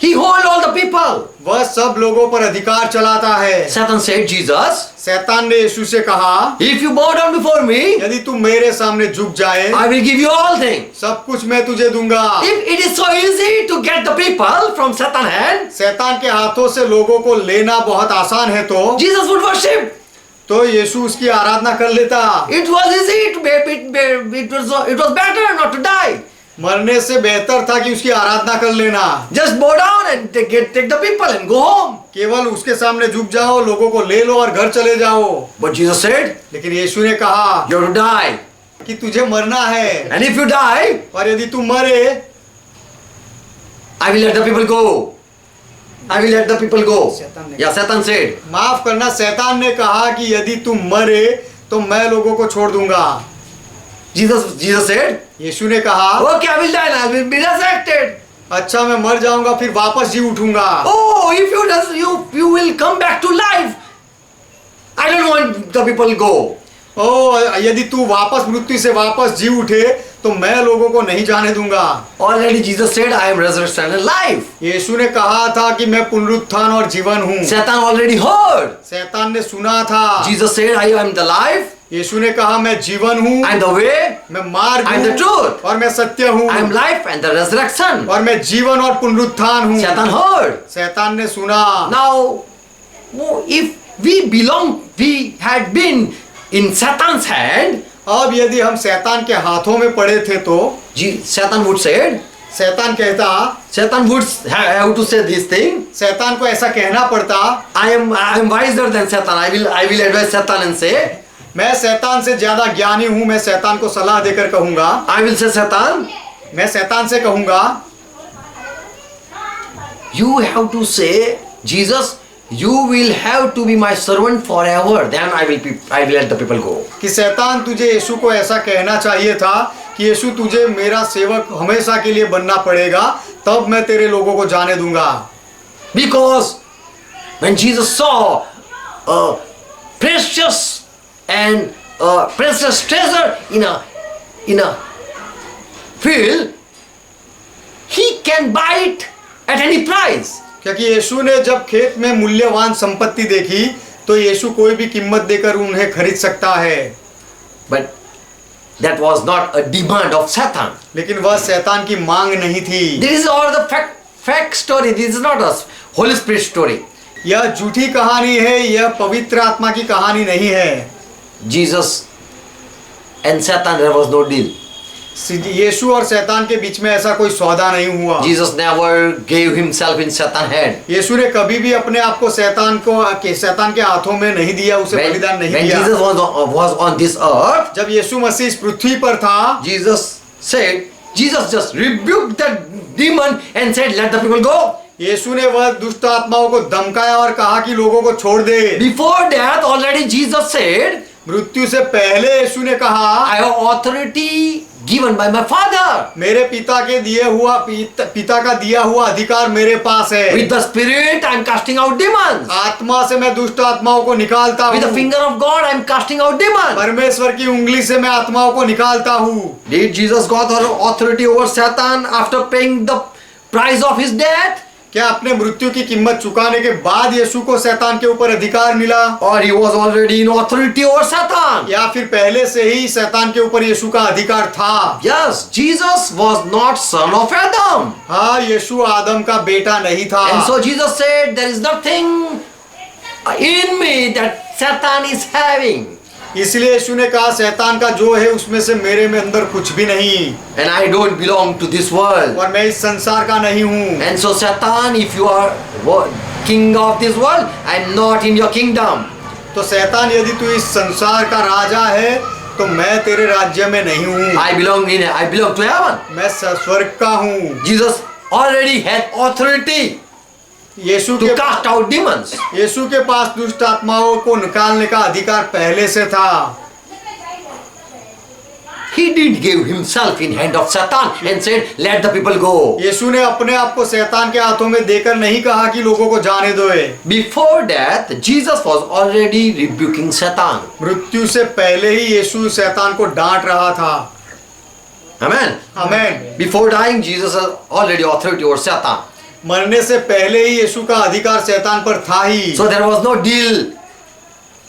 He holds all the people. वह सब लोगों पर अधिकार चलाता है। Satan said, Jesus, शैतान ने यीशु से कहा, if you bow down before me, यदि तू मेरे सामने झुक जाए, I will give you all things. सब कुछ मैं तुझे दूंगा। If it is so easy to get the people from Satan's hand, शैतान के हाथों से लोगों को लेना बहुत आसान है, तो Jesus would worship. यीशु उसकी आराधना कर लेता। It was easy. It was better not to die. मरने से बेहतर था कि उसकी आराधना कर लेना। Just bow down and take the people and go home. केवल उसके सामने झुक जाओ, लोगों को ले लो और घर चले जाओ। But Jesus said, लेकिन यीशु ने कहा you have to die. कि तुझे मरना है, And if you die, और यदि तू मरे, I will let the people go. I will let the people go. शैतान ने Yeah, Satan said. माफ करना, शैतान ने कहा कि यदि तू मरे तो मैं लोगों को छोड़ दूंगा। Jesus said, यीशु ने कहा, okay, I will die and I will be resurrected. अच्छा मैं मर जाऊंगा फिर वापस जी उठूंगा। Oh, if you will come back to life. I don't want the people go. यदि तू वापस मृत्यु से वापस जी उठे तो मैं लोगों को नहीं जाने दूंगा। Already Jesus said, I am resurrection and life. यीशु ने कहा था कि मैं पुनरुत्थान और जीवन हूँ। Satan already heard. शैतान ने सुना था। Jesus said, I am the life. यीशु ने कहा मैं जीवन हूँ, I am the way. मैं मार्ग I am the हूँ truth. और मैं सत्य हूँ, I am life and the resurrection. और मैं जीवन और पुनरुत्थान हूँ। Satan heard. शैतान ने सुना। Now, if we had been in Satan's hand, अब यदि हम शैतान के हाथों में पड़े थे तो Satan would say, शैतान कहता, Satan would have to say this thing. शैतान को ऐसा कहना पड़ता, I am wiser than Satan. I will advise Satan and say, मैं शैतान से ज्यादा ज्ञानी हूँ। मैं शैतान को सलाह देकर कहूंगा, I will say Satan, मैं शैतान से कहूंगा, you have to say, Jesus, you will have to be my servant forever. Then I will let the people go. कि शैतान तुझे यीशु को ऐसा कहना चाहिए था कि यीशु तुझे मेरा सेवक हमेशा के लिए बनना पड़ेगा, तब मैं तेरे लोगों को जाने दूंगा। Because when Jesus saw a precious treasure in a field, he can buy it at any price. क्योंकि यीशु ने जब खेत में मूल्यवान संपत्ति देखी तो यीशु कोई भी कीमत देकर उन्हें खरीद सकता है। But that was not a demand of Satan. लेकिन वह शैतान की मांग नहीं थी। This is all the fact story. This is not a Holy Spirit story. यह झूठी कहानी है, यह पवित्र आत्मा की कहानी नहीं है। Jesus and Satan, there was no deal. यीशु और शैतान के बीच में ऐसा कोई सौदा नहीं हुआ। Jesus never gave himself in Satan's hand. यीशु ने कभी भी अपने आप को शैतान के हाथों में नहीं दिया, उसे बलिदान नहीं When दिया। Jesus was on this earth, जब यीशु मसीह इस पृथ्वी पर था, Jesus just rebuked the demon and said, let the people go. यीशु ने वह दुष्ट आत्माओं को धमकाया और कहा कि लोगों को छोड़ दे। Before death, already Jesus said, मृत्यु से पहले यीशु ने कहा, I have authority given by my Father. मेरे पिता का दिया हुआ अधिकार मेरे पास है। With the Spirit, I am casting out demons. आत्मा से मैं दुष्ट आत्माओं को निकालता With the हूँ। finger of God, I am casting out demons. परमेश्वर की उंगली से मैं आत्माओं को निकालता हूँ। Did Jesus got authority over Satan after paying the price of his death? क्या अपने मृत्यु की कीमत चुकाने के बाद यीशु को शैतान के ऊपर अधिकार मिला, Or he was already in authority over Satan? या फिर पहले से ही शैतान के ऊपर यीशु का अधिकार था? Yes, Jesus was not son of Adam. हाँ, यीशु आदम का बेटा नहीं था। And so Jesus said, there is nothing in me that Satan is having. इसलिए यीशु ने कहा, शैतान का जो है उसमें से मेरे में अंदर कुछ भी नहीं, And I don't belong to this world. और मैं इस संसार का नहीं हूँ। And so Satan, if you are king of this world, I am not in your kingdom. तो शैतान, यदि तू इस संसार का राजा है तो मैं तेरे राज्य में नहीं हूँ। I belong to heaven. मैं स्वर्ग का हूँ। Jesus already had authority Yeshu to cast out demons. यीशु के पास दुष्ट आत्माओं को निकालने का अधिकार पहले से था। He didn't give himself in hand of Satan and said, let the people go. यीशु ने अपने आप को शैतान के हाथों में देकर नहीं कहा कि लोगों को जाने दो। Before death, Jesus was already rebuking Satan. मृत्यु से पहले ही यीशु शैतान को डांट रहा था। Amen. आमीन। Before dying, Jesus had already authority over Satan. मरने से पहले ही यीशु का अधिकार शैतान पर था ही। So there was no deal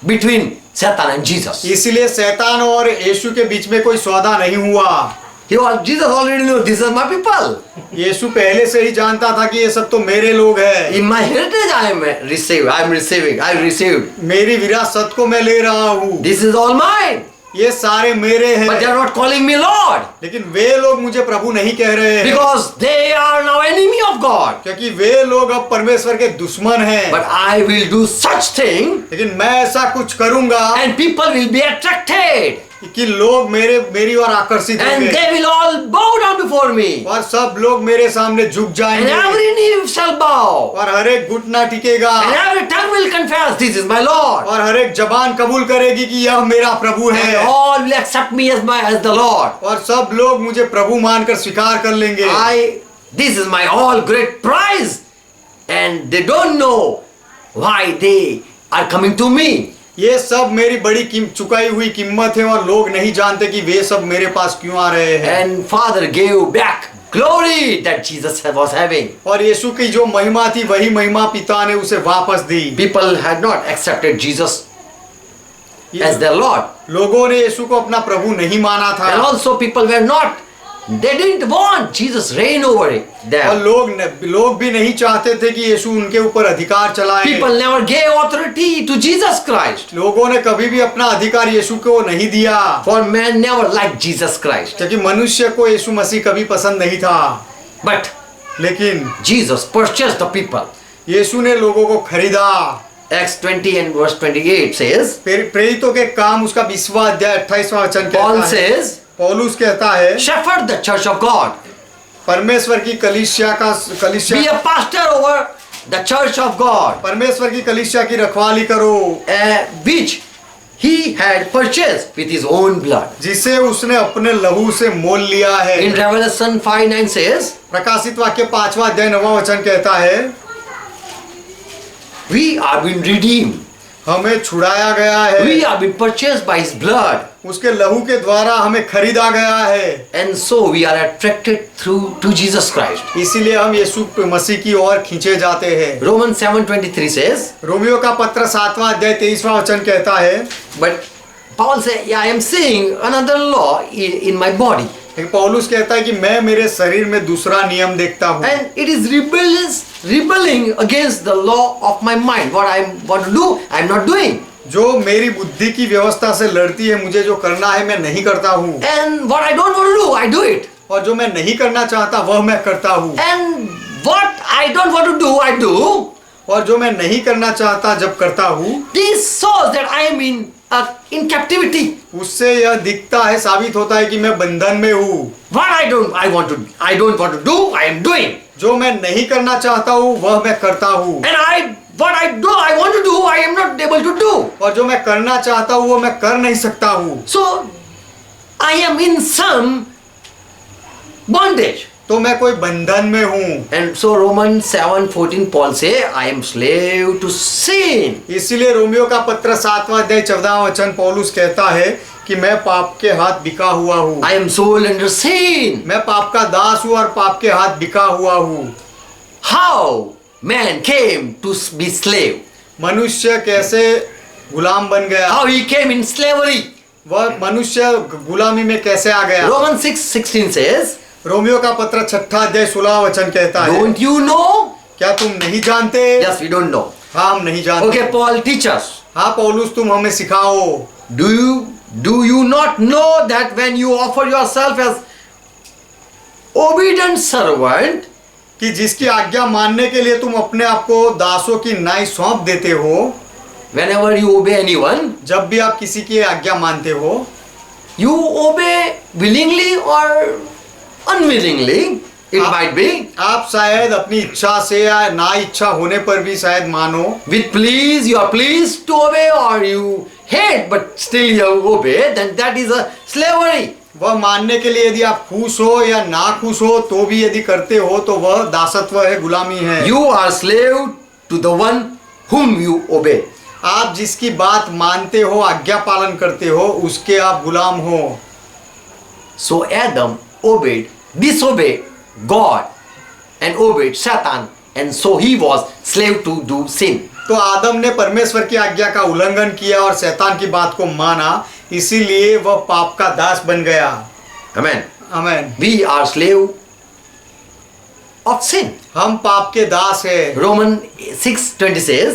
between Satan and Jesus. इसलिए शैतान और यीशु के बीच में कोई सौदा नहीं हुआ। Jesus already knew these are my people. यीशु पहले से ही जानता था कि ये सब तो मेरे लोग हैं। In my heritage I am receiving. I received. मेरी विरासत को मैं ले रहा हूँ। This is all mine. ये सारे मेरे हैं। But they are not calling me Lord. लेकिन वे लोग मुझे प्रभु नहीं कह रहे हैं। Because they are now enemy of God. क्योंकि वे लोग अब परमेश्वर के दुश्मन हैं। But I will do such thing. लेकिन मैं ऐसा कुछ करूँगा। And people will be attracted. कि लोग मेरी ओर आकर्षित And होंगे। they will all bow down before me. और सब लोग मेरे सामने झुक And जाएंगे। every knee shall bow. और हर एक घुटना टिकेगा। And every tongue will confess, this is my Lord. और हर एक जबान कबूल करेगी कि यह मेरा प्रभु And है। all will accept me as the Lord. और सब लोग मुझे प्रभु मानकर स्वीकार कर लेंगे। This is my all great prize. And they don't know why they are coming to me. ये सब मेरी बड़ी चुकाई हुई कीमत है और लोग नहीं जानते कि वे सब मेरे पास क्यों आ रहे हैं। And Father gave back glory that Jesus was having. और यीशु की जो महिमा थी वही महिमा पिता ने उसे वापस दी। People had not accepted Jesus as their Lord. लोगों ने यीशु को अपना प्रभु नहीं माना था। And also people were not. They didn't want Jesus reign over them. और लोग भी नहीं चाहते थे कि यीशु उनके ऊपर अधिकार चलाए। People never gave authority to Jesus Christ. लोगों ने कभी भी अपना अधिकार यीशु को नहीं दिया। For man never liked Jesus Christ. क्योंकि मनुष्य को यीशु मसीह कभी पसंद नहीं था। But लेकिन Jesus purchased the people. यीशु ने लोगों को खरीदा। Acts 20 and verse 28 says, प्रेरितों के काम उसका 20वां अध्याय 28वां वचन Paul कहता है। says, पौलुस कहता है, shepherd the church of God. परमेश्वर की कलीसिया Be a pastor over the church of God, परमेश्वर की कलीसिया की रखवाली करो, which he had purchased with his own blood. जिसे उसने अपने लहू से मोल लिया है। In Revelation 5:9 says, प्रकाशित वाक्य 5वां अध्याय 9वां वचन कहता है, we are being redeemed. हमें छुड़ाया गया है। We are being purchased by his blood. उसके लहू के द्वारा हमें खरीदा गया है। And so we are attracted to Jesus Christ. इसीलिए हम यीशु मसीह की ओर खींचे जाते हैं। Romans 7:23 says, रोमियो का पत्र 7वां अध्याय 23वां वचन कहता है, but Paul says, yeah, I am seeing another law in my body. लेकिन पौलुस कहता है कि मैं मेरे शरीर में दूसरा नियम देखता हूँ। And it is rebelling against the law of my mind. What I want to do, I am not doing. जो मेरी बुद्धि की व्यवस्था से लड़ती है, मुझे जो करना है मैं नहीं करता हूँ। And what I don't want to do, I do it. और जो मैं नहीं करना चाहता वह मैं करता हूँ। And what I don't want to do, I do. और जो मैं नहीं करना चाहता जब करता हूँ, This shows that I am in captivity. उससे यह दिखता है, साबित होता है कि मैं बंधन में हूँ। What I don't want to do, I am doing. जो मैं नहीं करना चाहता हूँ वह मैं करता हूँ। And what I want to do, I am not able to do. और जो मैं करना चाहता हूँ वो मैं कर नहीं सकता हूँ। So I am in some bondage. तो मैं कोई बंधन में हूँ। And so Romans 7:14 Paul say, I am slave to sin. इसीलिए रोमियो का पत्र 7वां अध्याय 14वां वचन पौलुस कहता है कि मैं पाप के हाथ बिका हुआ हूँ। I am sold under sin. मैं पाप का दास हूँ और पाप के हाथ बिका हुआ हूँ। How man came to be slave? मनुष्य कैसे गुलाम बन गया? How he came in slavery? वह मनुष्य गुलामी में कैसे आ गया? Romans 6:16 says, रोमियो का पत्र 6 अध्याय 16 वचन कहता है, don't you know? क्या तुम नहीं जानते? Yes, we don't know. हाँ, हम नहीं जानते। Okay, Paul, teach us. हाँ पौलुस, तुम हमें सिखाओ। Do you not know that when you offer yourself as obedient servant, कि जिसकी आज्ञा मानने के लिए तुम अपने आप को दासों की नाई सौंप देते हो, whenever you obey anyone, जब भी आप किसी की आज्ञा मानते हो, you obey willingly or unwillingly, it might be, आप शायद अपनी इच्छा से या ना इच्छा होने पर भी शायद मानो। with please, you are pleased to obey, or you hate but still you obey, then that is a slavery. वह मानने के लिए यदि आप खुश हो या ना खुश हो तो भी यदि करते हो तो वह दासत्व है, गुलामी है। You are slave to the one whom you obey. आप जिसकी बात मानते हो, आज्ञा पालन करते हो, उसके आप गुलाम हो। So Adam disobeyed God and obeyed Satan and so he was slave to do sin. तो आदम ने परमेश्वर की आज्ञा का उल्लंघन किया और शैतान की बात को माना, इसीलिए वह पाप का दास बन गया। Amen. आमीन। We are slave of sin. हम पाप के दास है। Romans 6:20 says,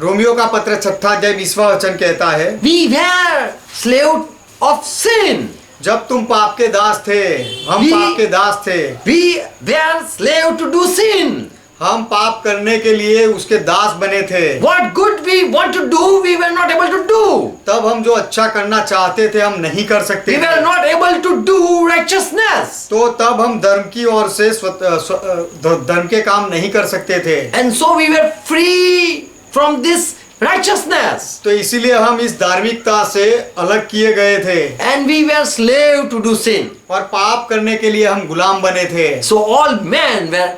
रोमियो का पत्र 6 अध्याय 20वां वचन कहता है, we were slave of sin. जब तुम पाप के दास थे, हम We- पाप के दास थे, We were slave to do sin. हम पाप करने के लिए उसके दास बने थे। What good we want to do, we were not able to do. तब हम जो अच्छा करना चाहते थे हम नहीं कर सकते We थे। were not able to do righteousness. तो तब हम धर्म की ओर से धर्म के काम नहीं कर सकते थे। And so we were free from this righteousness. तो इसीलिए हम इस धार्मिकता से अलग किए गए थे And we were slave to do sin. और पाप करने के लिए हम गुलाम बने थे। So all men were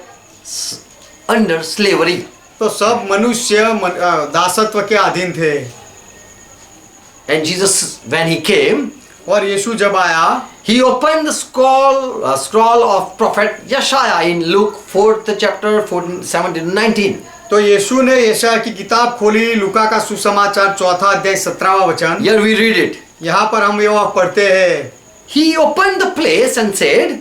under slavery. तो सब मनुष्य दासत्व के अधीन थे। And Jesus, when he came, और यीशु जब आया, he opened the scroll of prophet Yeshaya in Luke 4th chapter 14, 17 to 19. तो यीशु ने यशायाह की किताब खोली, लूका का सुसमाचार 4 अध्याय 17वां वचन। Here we read it. यहाँ पर हम यह पढ़ते हैं, He opened the place and said,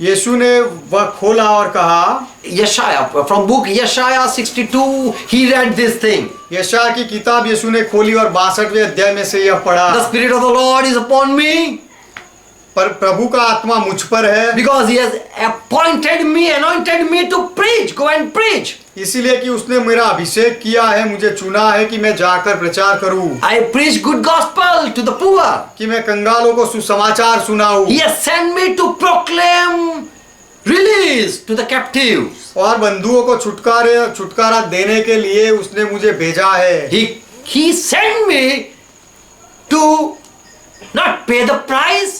यीशु ने वह खोला और कहा, Yeshaya, from book Yeshaya 62, he read this thing. यशायाह की किताब यीशु ने खोली और 62वें अध्याय में से यह पढ़ा, The Spirit of the Lord is upon me पर प्रभु का आत्मा मुझ पर है, because he has anointed me to preach. Go and preach. इसीलिए कि उसने मेरा अभिषेक किया है, मुझे चुना है कि मैं जाकर प्रचार करूं, I preach good gospel to the poor. कि मैं कंगालों को सुसमाचार सुनाऊं, He has sent me to proclaim release to the captives. और बंधुओं को छुटकारा देने के लिए उसने मुझे भेजा है। He sent me to not pay the price,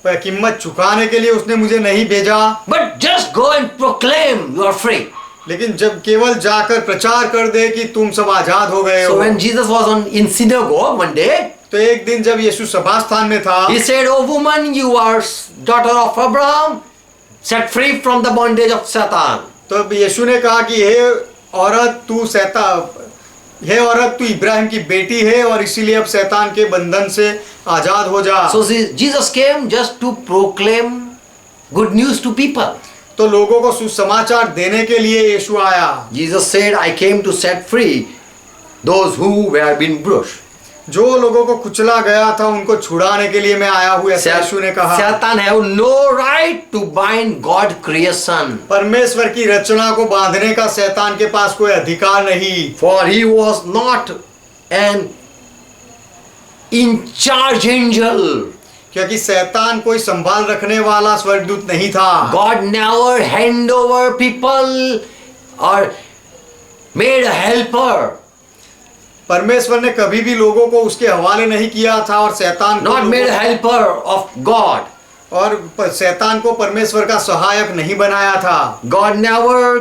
पर कीमत चुकाने के लिए उसने मुझे नहीं भेजा, but just go and proclaim you are free. लेकिन जब केवल जाकर प्रचार कर दे कि तुम सब आजाद हो गए हो। So when Jesus was in synagogue one day, तो एक दिन जब यीशु सभा स्थान में था, he said, "O woman, you are daughter of Abraham, set free from the bondage of Satan." तो यीशु ने कहा कि हे औरत तू इब्राहिम की बेटी है और इसीलिए अब शैतान के बंधन से आजाद हो जा। So Jesus came just to proclaim good news to people. तो लोगों को सुसमाचार देने के लिए यीशु आया। Jesus said, "I came to set free those who were been bruised." जो लोगों को कुचला गया था उनको छुड़ाने के लिए मैं आया हूँ, ऐसा यीशु ने कहा। Satan have no right to bind God creation. परमेश्वर की रचना को बांधने का शैतान के पास कोई अधिकार नहीं। For he was not an in charge angel. क्योंकि शैतान कोई संभाल रखने वाला स्वर्गदूत नहीं था। God never hand over people or made a helper. परमेश्वर ने कभी भी लोगों को उसके हवाले नहीं किया था और शैतान को Not made a helper of God. और शैतान को परमेश्वर का सहायक नहीं बनाया था। God never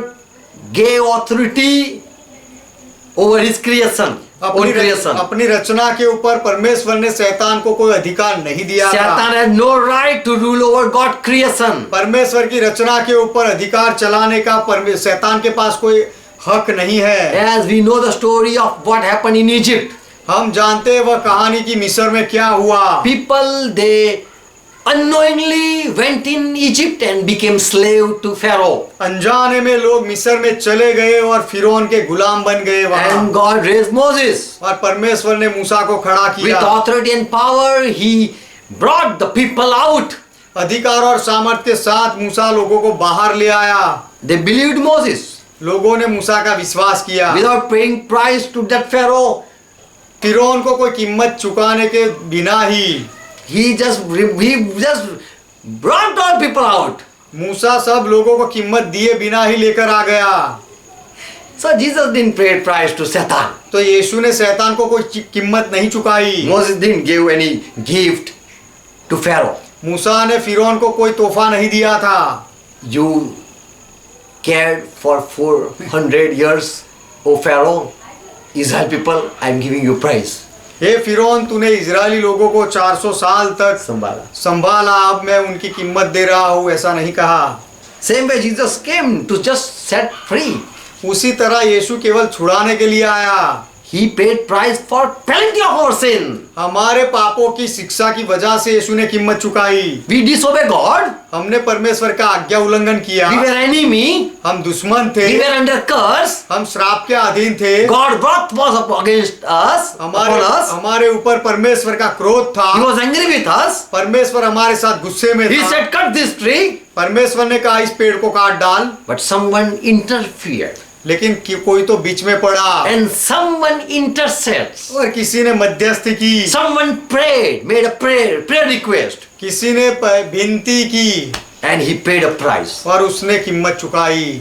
gave authority over his creation. Own creation. अपनी रचना के ऊपर परमेश्वर ने शैतान को कोई अधिकार नहीं दिया था। Satan has no right to rule over God creation. परमेश्वर की रचना के ऊपर अधिकार चलाने का शैतान के पास कोई हक नहीं है। As we know the story of what happened in Egypt. हम जानते हैं वह कहानी की मिस्र में क्या हुआ। People they unknowingly went in Egypt and became slave to Pharaoh. अनजाने में लोग मिस्र में चले गए और फिरौन के गुलाम बन गए वहां। And God raised Moses. और परमेश्वर ने मूसा को खड़ा With किया। authority and power, he brought the people out. अधिकार और सामर्थ्य के साथ मूसा लोगों को बाहर ले आया। They believed Moses. लोगों ने मूसा का विश्वास किया। Without paying price to that Pharaoh, फिरौन को कोई कीमत चुकाने के बिना ही he just brought all people out. मूसा सब लोगों को कीमत दिए बिना ही लेकर आ गया। So Jesus didn't pay price to Satan. तो यीशु ने शैतान को कोई कीमत नहीं चुकाई। Moses didn't give any gift to Pharaoh. मूसा ने फिरौन को कोई तोहफा नहीं दिया था। You cared for 400 years, O Pharaoh, Israel people, I am giving you praise. हे फिरौन तूने इजरायली लोगों को 400 साल तक संभाला, अब मैं उनकी कीमत दे रहा हूँ, ऐसा नहीं कहा। Same way Jesus came to just set free. उसी तरह यीशु केवल छुड़ाने के लिए आया। He paid price for penalty of our sin. हमारे पापों की शिक्षा की वजह से यीशु ने कीमत चुकाई। We disobey God. हमने परमेश्वर का आज्ञा उल्लंघन किया। We were enemy. हम दुश्मन थे। We were under curse. हम श्राप के अधीन थे। God wrath was up against us. Upon us. हमारे ऊपर परमेश्वर का क्रोध था। He was angry with us. परमेश्वर हमारे साथ गुस्से में He था। said, cut this tree. परमेश्वर ने कहा इस पेड़ को काट डाल। But someone interfered. लेकिन कोई तो बीच में पड़ा। And someone intercedes. और किसी ने मध्यस्थी की। Someone prayed, made a prayer request. किसी ने विनती की। And he paid a price. और उसने कीमत चुकाई।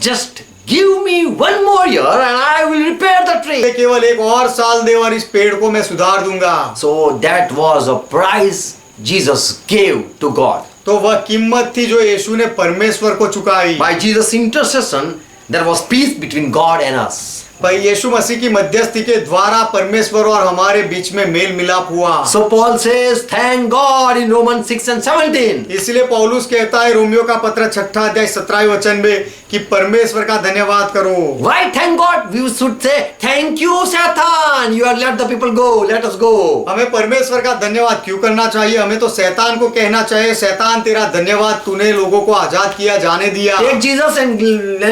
Just give me one more year and I will repair the tree. केवल एक और साल दे और इस पेड़ को मैं सुधार दूंगा। So that was a price Jesus gave to God. तो वह कीमत थी जो यीशु ने परमेश्वर को चुकाई। By Jesus' intercession, there was peace between God and us. भाई यीशु मसीह की मध्यस्थी के द्वारा परमेश्वर और हमारे बीच में मेल मिलाप हुआ। So Paul says, thank God in Romans 6 and 17. इसलिए पौलुस कहता है रोमियो का पत्र 6 अध्याय 17 वचन में कि परमेश्वर का धन्यवाद करो। Why thank God? We should say, thank you Satan. You have let the people go. Let us go. हमें परमेश्वर का धन्यवाद क्यों करना चाहिए? हमें तो शैतान को कहना चाहिए, शैतान तेरा धन्यवाद, तूने लोगों को आजाद किया, जाने दिया। Take Jesus and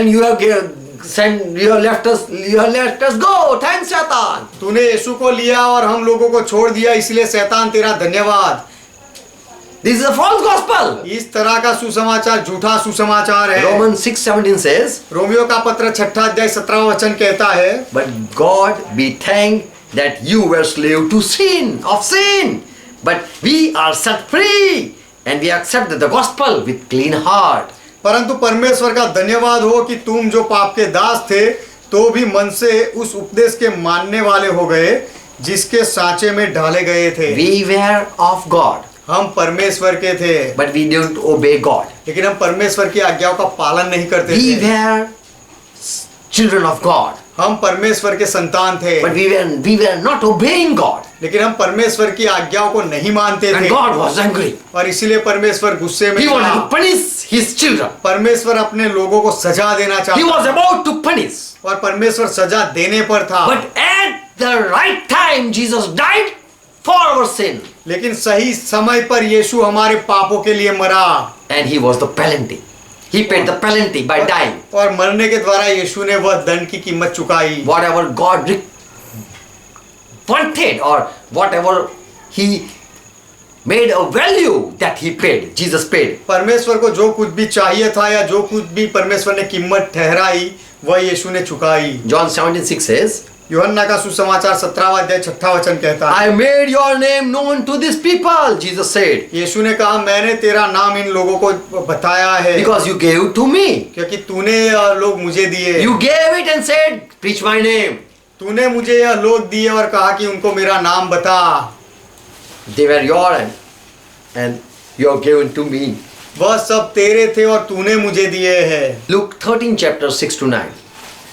you have sent, you have left us go. Thanks Satan. तूने यीशु को लिया और हम लोगों को छोड़ दिया, इसलिए शैतान तेरा धन्यवाद। This is a false gospel. इस तरह का सुसमाचार झूठा सुसमाचार है। Romans 6:17 says, रोमियो का पत्र 6 अध्याय 17 वचन कहता है, but God be thanked that you were slave to sin, but we are set free and we accept the gospel with clean heart. परंतु परमेश्वर का धन्यवाद हो कि तुम जो पाप के दास थे तो भी मन से उस उपदेश के मानने वाले हो गए जिसके सांचे में ढाले गए थे। We were of God. हम परमेश्वर के थे, but we didn't obey God. लेकिन हम परमेश्वर की आज्ञाओं का पालन नहीं करते We थे। were children of God. हम परमेश्वर के संतान थे, but we were not obeying God. लेकिन हम परमेश्वर की आज्ञाओं को नहीं मानते And थे। God was angry. और इसीलिए परमेश्वर गुस्से में He wanted to था। punish his children. परमेश्वर अपने लोगों को सजा देना He चाहता was about to punish. और परमेश्वर सजा देने पर था। But at the right time, Jesus died for our sin. लेकिन सही समय पर यीशु हमारे पापों के लिए मरा। And he was the penalty. He paid the penalty by dying. और मरने के द्वारा यीशु ने वह दंड की कीमत चुकाई। Whatever God wanted or whatever he made a value that he paid, Jesus paid. परमेश्वर को जो कुछ भी चाहिए था या जो कुछ भी परमेश्वर ने कीमत ठहराई वह यीशु ने चुकाई। John 17:6 says, यूहन्ना का सुसमाचार 17वां अध्याय 6 वचन कहता है, I made your name known to these people, Jesus said, यीशु ने कहा मैंने तेरा नाम इन लोगों को बताया है because you gave to me. क्योंकि तूने यह लोग मुझे दिए। You gave it and said, preach my name. तूने मुझे यह लोग दिए और कहा कि उनको मेरा नाम बता। They were your and you have given to me. वह सब तेरे थे और तूने मुझे दिए हैं। Luke 13 chapter 6 to 9.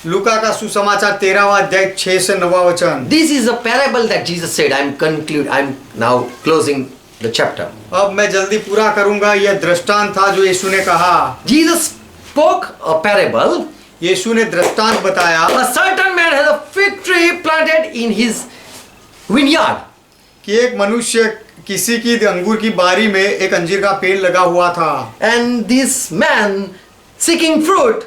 लूका का सुसमाचार 13वां अध्याय 6 से 9 वचन। This is a parable that Jesus said. I'm now closing the chapter. अब मैं जल्दी पूरा करूंगा। यह दृष्टांत था जो यीशु ने कहा। Jesus spoke a parable. यीशु ने दृष्टांत बताया। A certain man has a fig tree planted in his vineyard. कि एक मनुष्य किसी की अंगूर की बारी में एक अंजीर का पेड़ लगा हुआ था। And this man seeking fruit,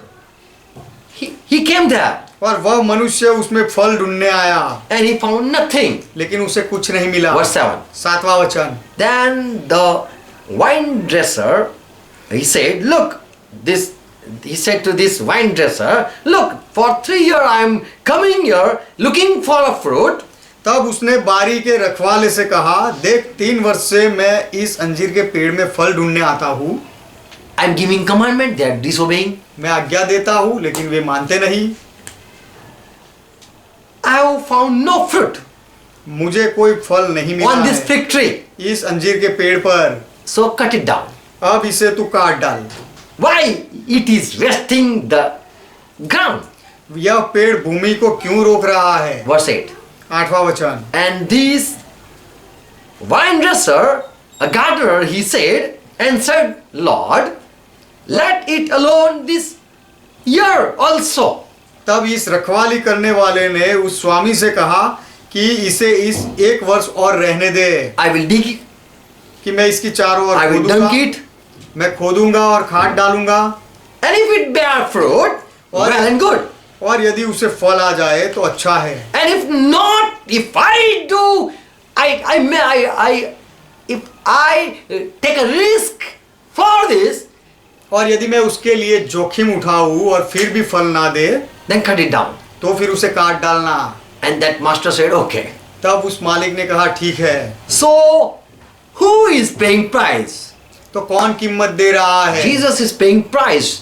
he came there. और वह मनुष्य उसमें फल ढूंढने आया। And he found nothing. लेकिन उसे कुछ नहीं मिला। Verse 7. 7वां वचन। Then the wine dresser, he said, look, he said to this wine dresser, look, for 3 years I am coming here looking for a fruit. तब उसने बारी के रखवाले से कहा, देख 3 वर्ष से मैं इस अंजीर के पेड़ में फल ढूंढने आता हूँ। I am giving commandment, they are disobeying. मैं आज्ञा देता हूँ लेकिन वे मानते नहीं। I have found no fruit मुझे कोई फल नहीं मिला on this है fig tree. इस अंजीर के पेड़ पर। So cut it down. अब इसे तू काट डाल। Why it is wasting the ground? यह पेड़ भूमि को क्यों रोक रहा है? Verse 8. 8वां वचन। And this wine dresser, a gardener, he said, answered, Lord, let it alone this year also. तब इस रखवाली करने वाले ने उस स्वामी से कहा कि इसे इस 1 वर्ष और रहने दे, I will dig it, कि मैं इसकी चारों ओर I will खोदूंगा, dunk it, मैं खोदूंगा और खाद डालूंगा, and if it bear fruit, well and good. और यदि उसे फल आ जाए तो अच्छा है, And if not, if I do, if I take a risk for this, और यदि मैं उसके लिए जोखिम उठाऊं और फिर भी फल ना दे, then cut it down. तो फिर उसे काट डालना। And that master said, okay. तब उस मालिक ने कहा ठीक है। So, who is paying price? तो कौन कीमत दे रहा है? Jesus is paying price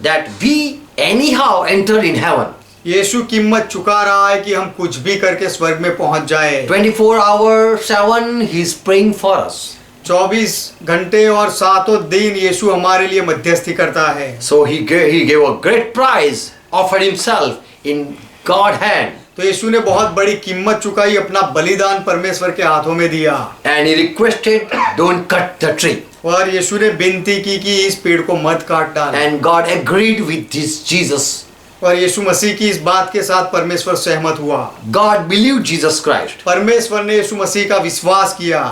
that we anyhow enter in heaven. यीशु कीमत चुका रहा है कि हम कुछ भी करके स्वर्ग में पहुंच जाए। 24/7 he is praying for us. 24 घंटे और 7 दिन यीशु हमारे लिए मध्यस्थी करता है। So he gave a great price, offered himself in God's hand. तो यीशु ने बहुत बड़ी कीमत चुकाई, अपना बलिदान परमेश्वर के हाथों में दिया। And he requested, don't cut the tree. और यीशु ने विनती की कि इस पेड़ को मत काट डाल। And God agreed with this Jesus. और यीशु मसीह की इस बात के साथ परमेश्वर सहमत हुआ। God believed Jesus Christ. परमेश्वर ने यीशु मसीह का विश्वास किया।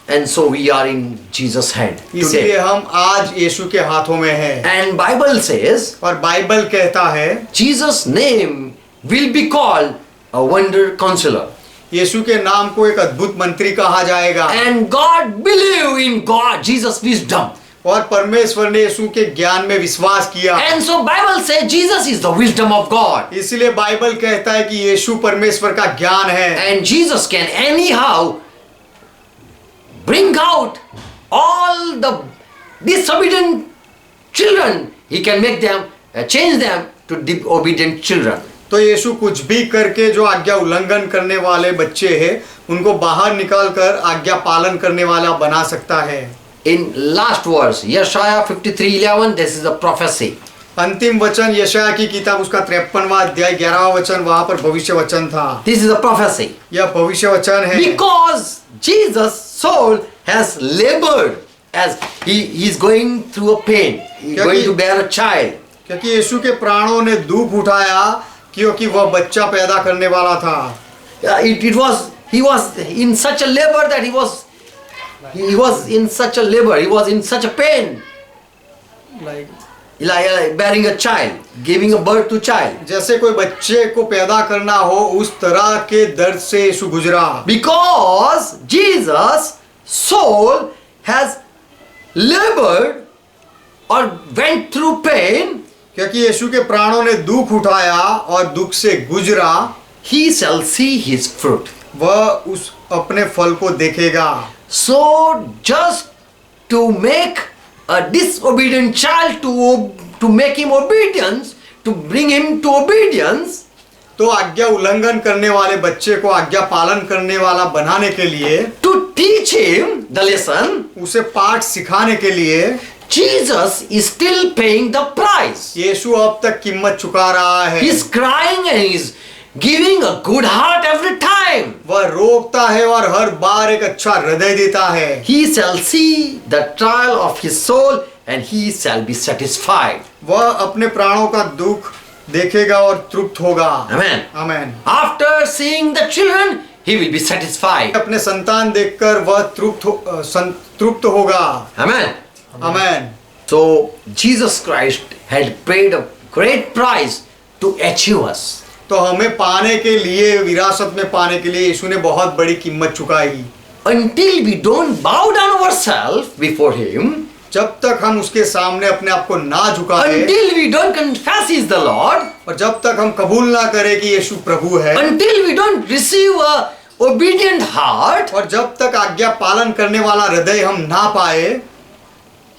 And so we are in Jesus' hand इसलिए today. हम आज यीशु के हाथों में हैं। And Bible says, और बाइबल कहता है Jesus' name will be called a wonder counselor. यीशु के नाम को एक अद्भुत मंत्री कहा जाएगा। And God believed in God, Jesus' wisdom. और परमेश्वर ने यीशु के ज्ञान में विश्वास किया। And so Bible says Jesus is the wisdom of God. इसलिए बाइबल कहता है कि यीशु परमेश्वर का ज्ञान है। And Jesus can anyhow bring out all the disobedient children. He can make them, change them to obedient children. तो यीशु कुछ भी करके जो आज्ञा उल्लंघन करने वाले बच्चे हैं उनको बाहर निकाल कर आज्ञा पालन करने वाला बना सकता है। In last verse, Yeshaya 53:11, this is a prophecy. अंतिम वचन यशाया की किताब उसका 53वां अध्याय 11वां वचन, वहां पर भविष्य वचन था। This is a prophecy. यह भविष्य वचन है। Because Jesus' soul has labored as he is going through a pain. He is going to bear a child. क्योंकि यीशु के प्राणों ने दुख उठाया क्योंकि वह बच्चा पैदा करने वाला था। He was in such a labor that he was in such a labor, he was in such a pain, like bearing a child, giving a birth to child. जैसे कोई बच्चे को पैदा करना हो उस तरह के दर्द से यीशु गुजरा। Because Jesus' soul has labored or went through pain, क्योंकि यीशु के प्राणों ने दुख उठाया और दुख से गुजरा, he shall see his fruit. वह उस अपने फल को देखेगा। So just to make a disobedient child, to make him obedience, to bring him to obedience, तो आज्ञा उल्लंघन करने वाले बच्चे को आज्ञा पालन करने वाला बनाने के लिए, to teach him the lesson, उसे पाठ सिखाने के लिए Jesus is still paying the price. यीशु अब तक कीमत चुका रहा है। He's crying and he's giving a good heart every time. वह रोकता है और हर बार एक अच्छा हृदय देता है। He shall see the trial of his soul and he shall be satisfied. वह अपने प्राणों का दुख देखेगा और तृप्त होगा। Amen. Amen. After seeing the children, he will be satisfied. अपने संतान देखकर वह तृप्त होगा। Amen. Amen. So Jesus Christ had paid a great price to achieve us. तो हमें पाने के लिए, विरासत में पाने के लिए यीशु ने बहुत बड़ी कीमत चुकाई। Until we don't bow down ourselves before him, जब तक हम उसके सामने अपने आप को ना झुकाएं, until we don't confess he is the Lord, और जब तक हम कबूल ना करें कि यीशु प्रभु है, until we don't receive a obedient heart, और जब तक आज्ञा पालन करने वाला हृदय हम ना पाए,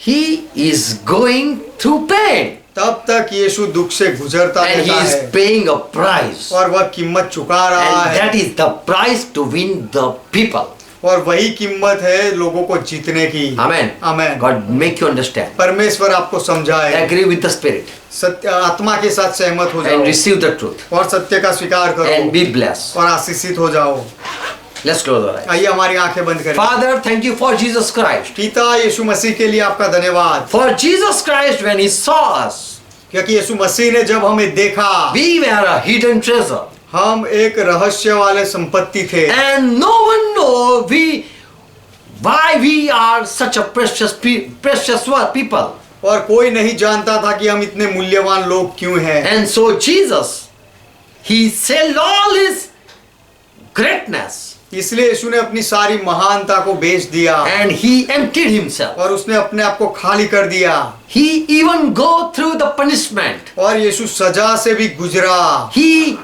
he is going through pain. तब तक यीशु दुख से गुजरता And he रहता is है paying a price. और वह कीमत चुका रहा And है। that is the price to win the people. और वही कीमत है लोगों को जीतने की। Amen. Amen. God make you understand. परमेश्वर आपको समझाए, Agree with the Spirit सत्य आत्मा के साथ सहमत हो and जाओ receive the truth और सत्य का स्वीकार and करो be blessed. और आशीषित हो जाओ। Let's close our eyes. आइए हमारी आंखें बंद करें। Father, thank you for Jesus Christ. पिता यीशु मसीह के लिए आपका धन्यवाद, For Jesus Christ, when he saw us, क्योंकि यीशु मसीह ने जब हमें देखा, we were a hidden treasure. हम एक रहस्य वाले संपत्ति थे, And no one know why we are such a precious people. और कोई नहीं जानता था कि हम इतने मूल्यवान लोग क्यों हैं। And so Jesus, he sold all his greatness इसलिए यीशु ने अपनी सारी महानता को बेच दिया and he emptied himself. और उसने अपने आप को खाली कर दिया। He even go through the punishment. और यीशु सजा से भी गुजरा। He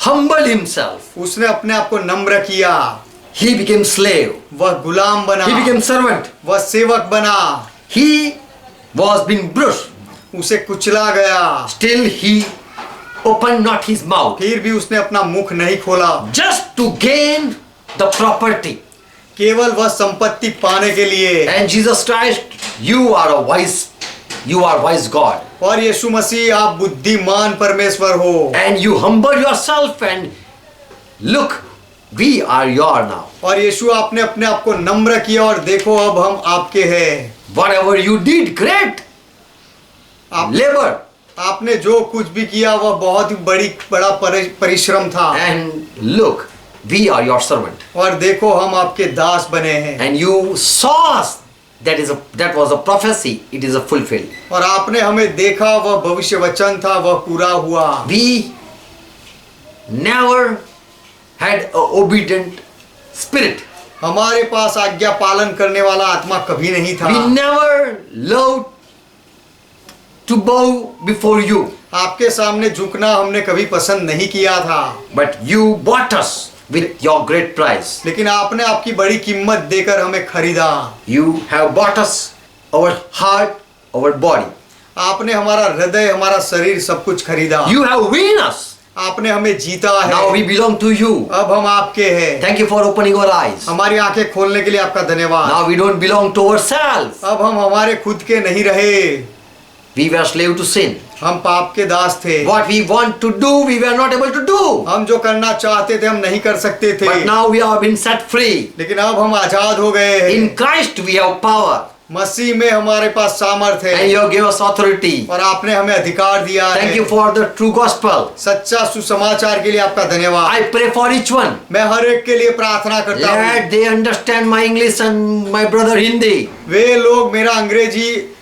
humbled himself. उसने अपने आप को नम्र किया। He became slave. वह गुलाम बना। He became servant. वह सेवक बना। He was being bruised. उसे कुचला गया। Still he opened not his mouth. फिर भी उसने अपना मुख नहीं खोला, Just to gain the property. केवल वह संपत्ति पाने के लिए। And Jesus Christ, you are wise God. और यीशु मसीह आप बुद्धिमान परमेश्वर हो। And you humble yourself and look, we are your now. और यीशु आपने अपने आप को नम्र किया और देखो अब हम आपके हैं। Whatever you did, great आप labor. आपने जो कुछ भी किया वह बहुत ही बड़ा परिश्रम था। And look, we are your servant. और देखो हम आपके दास बने हैं। And you saw us. That was a prophecy. It is a fulfilled. और आपने हमें देखा, वह भविष्य वचन था, वह पूरा हुआ। We never had an obedient spirit. हमारे पास आज्ञा पालन करने वाला आत्मा कभी नहीं था। We never loved to bow before you. आपके सामने झुकना हमने कभी पसंद नहीं किया था। But you bought us with your great price. लेकिन आपने आपकी बड़ी कीमत देकर हमें खरीदा। You have bought us our heart, our body. आपने हमारा हृदय, हमारा शरीर सब कुछ खरीदा। You have won us. आपने हमें जीता है। Now we belong to you. अब हम आपके हैं। Thank you for opening our eyes. हमारी आंखें खोलने के लिए आपका धन्यवाद। Now we don't belong to ourselves. अब हम हमारे खुद के नहीं रहे। We were slave to sin. हम पाप के दास थे। What we want to do, we were not able to do. हम जो करना चाहते थे हम नहीं कर सकते थे। But now we have been set free. लेकिन अब हम आजाद हो गए हैं। In Christ we have power. मसीह में हमारे पास सामर्थ्य है। And you gave us authority. और आपने हमें अधिकार दिया है। Thank you for the true gospel. सच्चा सुसमाचार के लिए आपका धन्यवाद। I pray for each one. मैं हर एक के लिए प्रार्थना करता हूँ। Let they understand my English and my brother Hindi. वे लोग मेरा अंग्रेजी,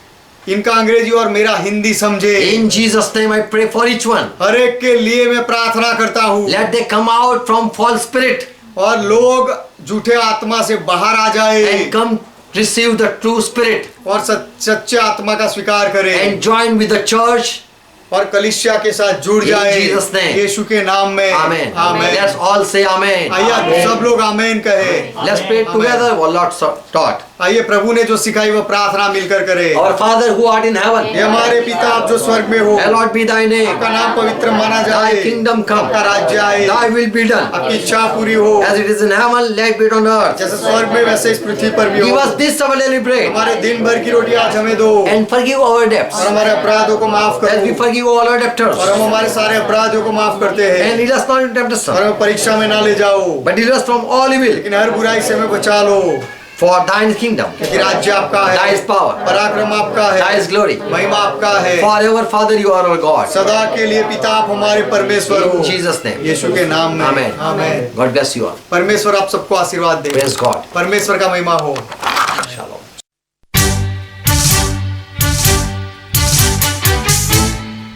इनका अंग्रेजी और मेरा हिंदी समझे। In Jesus' name I pray for each one. हर एक के लिए मैं प्रार्थना करता हूँ। Let they come out from false spirit और लोग झूठे आत्मा से बाहर आ जाए and come receive the true spirit और सच्चे आत्मा का स्वीकार करें and join with the church. और कलीसिया के साथ जुड़ In जाए Jesus' name. यीशु के नाम में। Amen. Amen. Let's all say amen. आइए सब लोग आमेन कहे। Let's pray together what Lord taught. आइए प्रभु ने जो सिखाई वो प्रार्थना मिलकर करे। Our Father who art in heaven, ये हमारे पिता आप जो स्वर्ग में हो, hallowed be thy name. आपका नाम पवित्र माना जाए। Thy kingdom come. आपका राज्य आए। Thy will be done. आपकी इच्छा पूरी हो, As it is in heaven, let it be on earth. जैसे स्वर्ग में वैसे इस पृथ्वी पर भी Give हो। us this our daily bread हमारे दिन भर की रोटी आज हमें दो and forgive our debts और हमारे अपराधों को माफ as we करो forgive all our debtors. और हम हमारे सारे अपराधों को माफ करते हैं। And lead us not into और temptation, हमें परीक्षा में ना ले जाओ, but deliver us from all evil. लेकिन हर बुराई से हमें बचा लो। For thine is kingdom, क्योंकि राज्य आपका thy है, is power, पराक्रम आपका thy है, is glory. महिमा आपका है। Forever, Father, you are our God. सदा के लिए पिता आप हमारे परमेश्वर हो। In Jesus' name. यीशु के नाम में Amen. Amen. God bless you all. परमेश्वर आप सबको आशीर्वाद दे। Praise God. परमेश्वर का महिमा हो।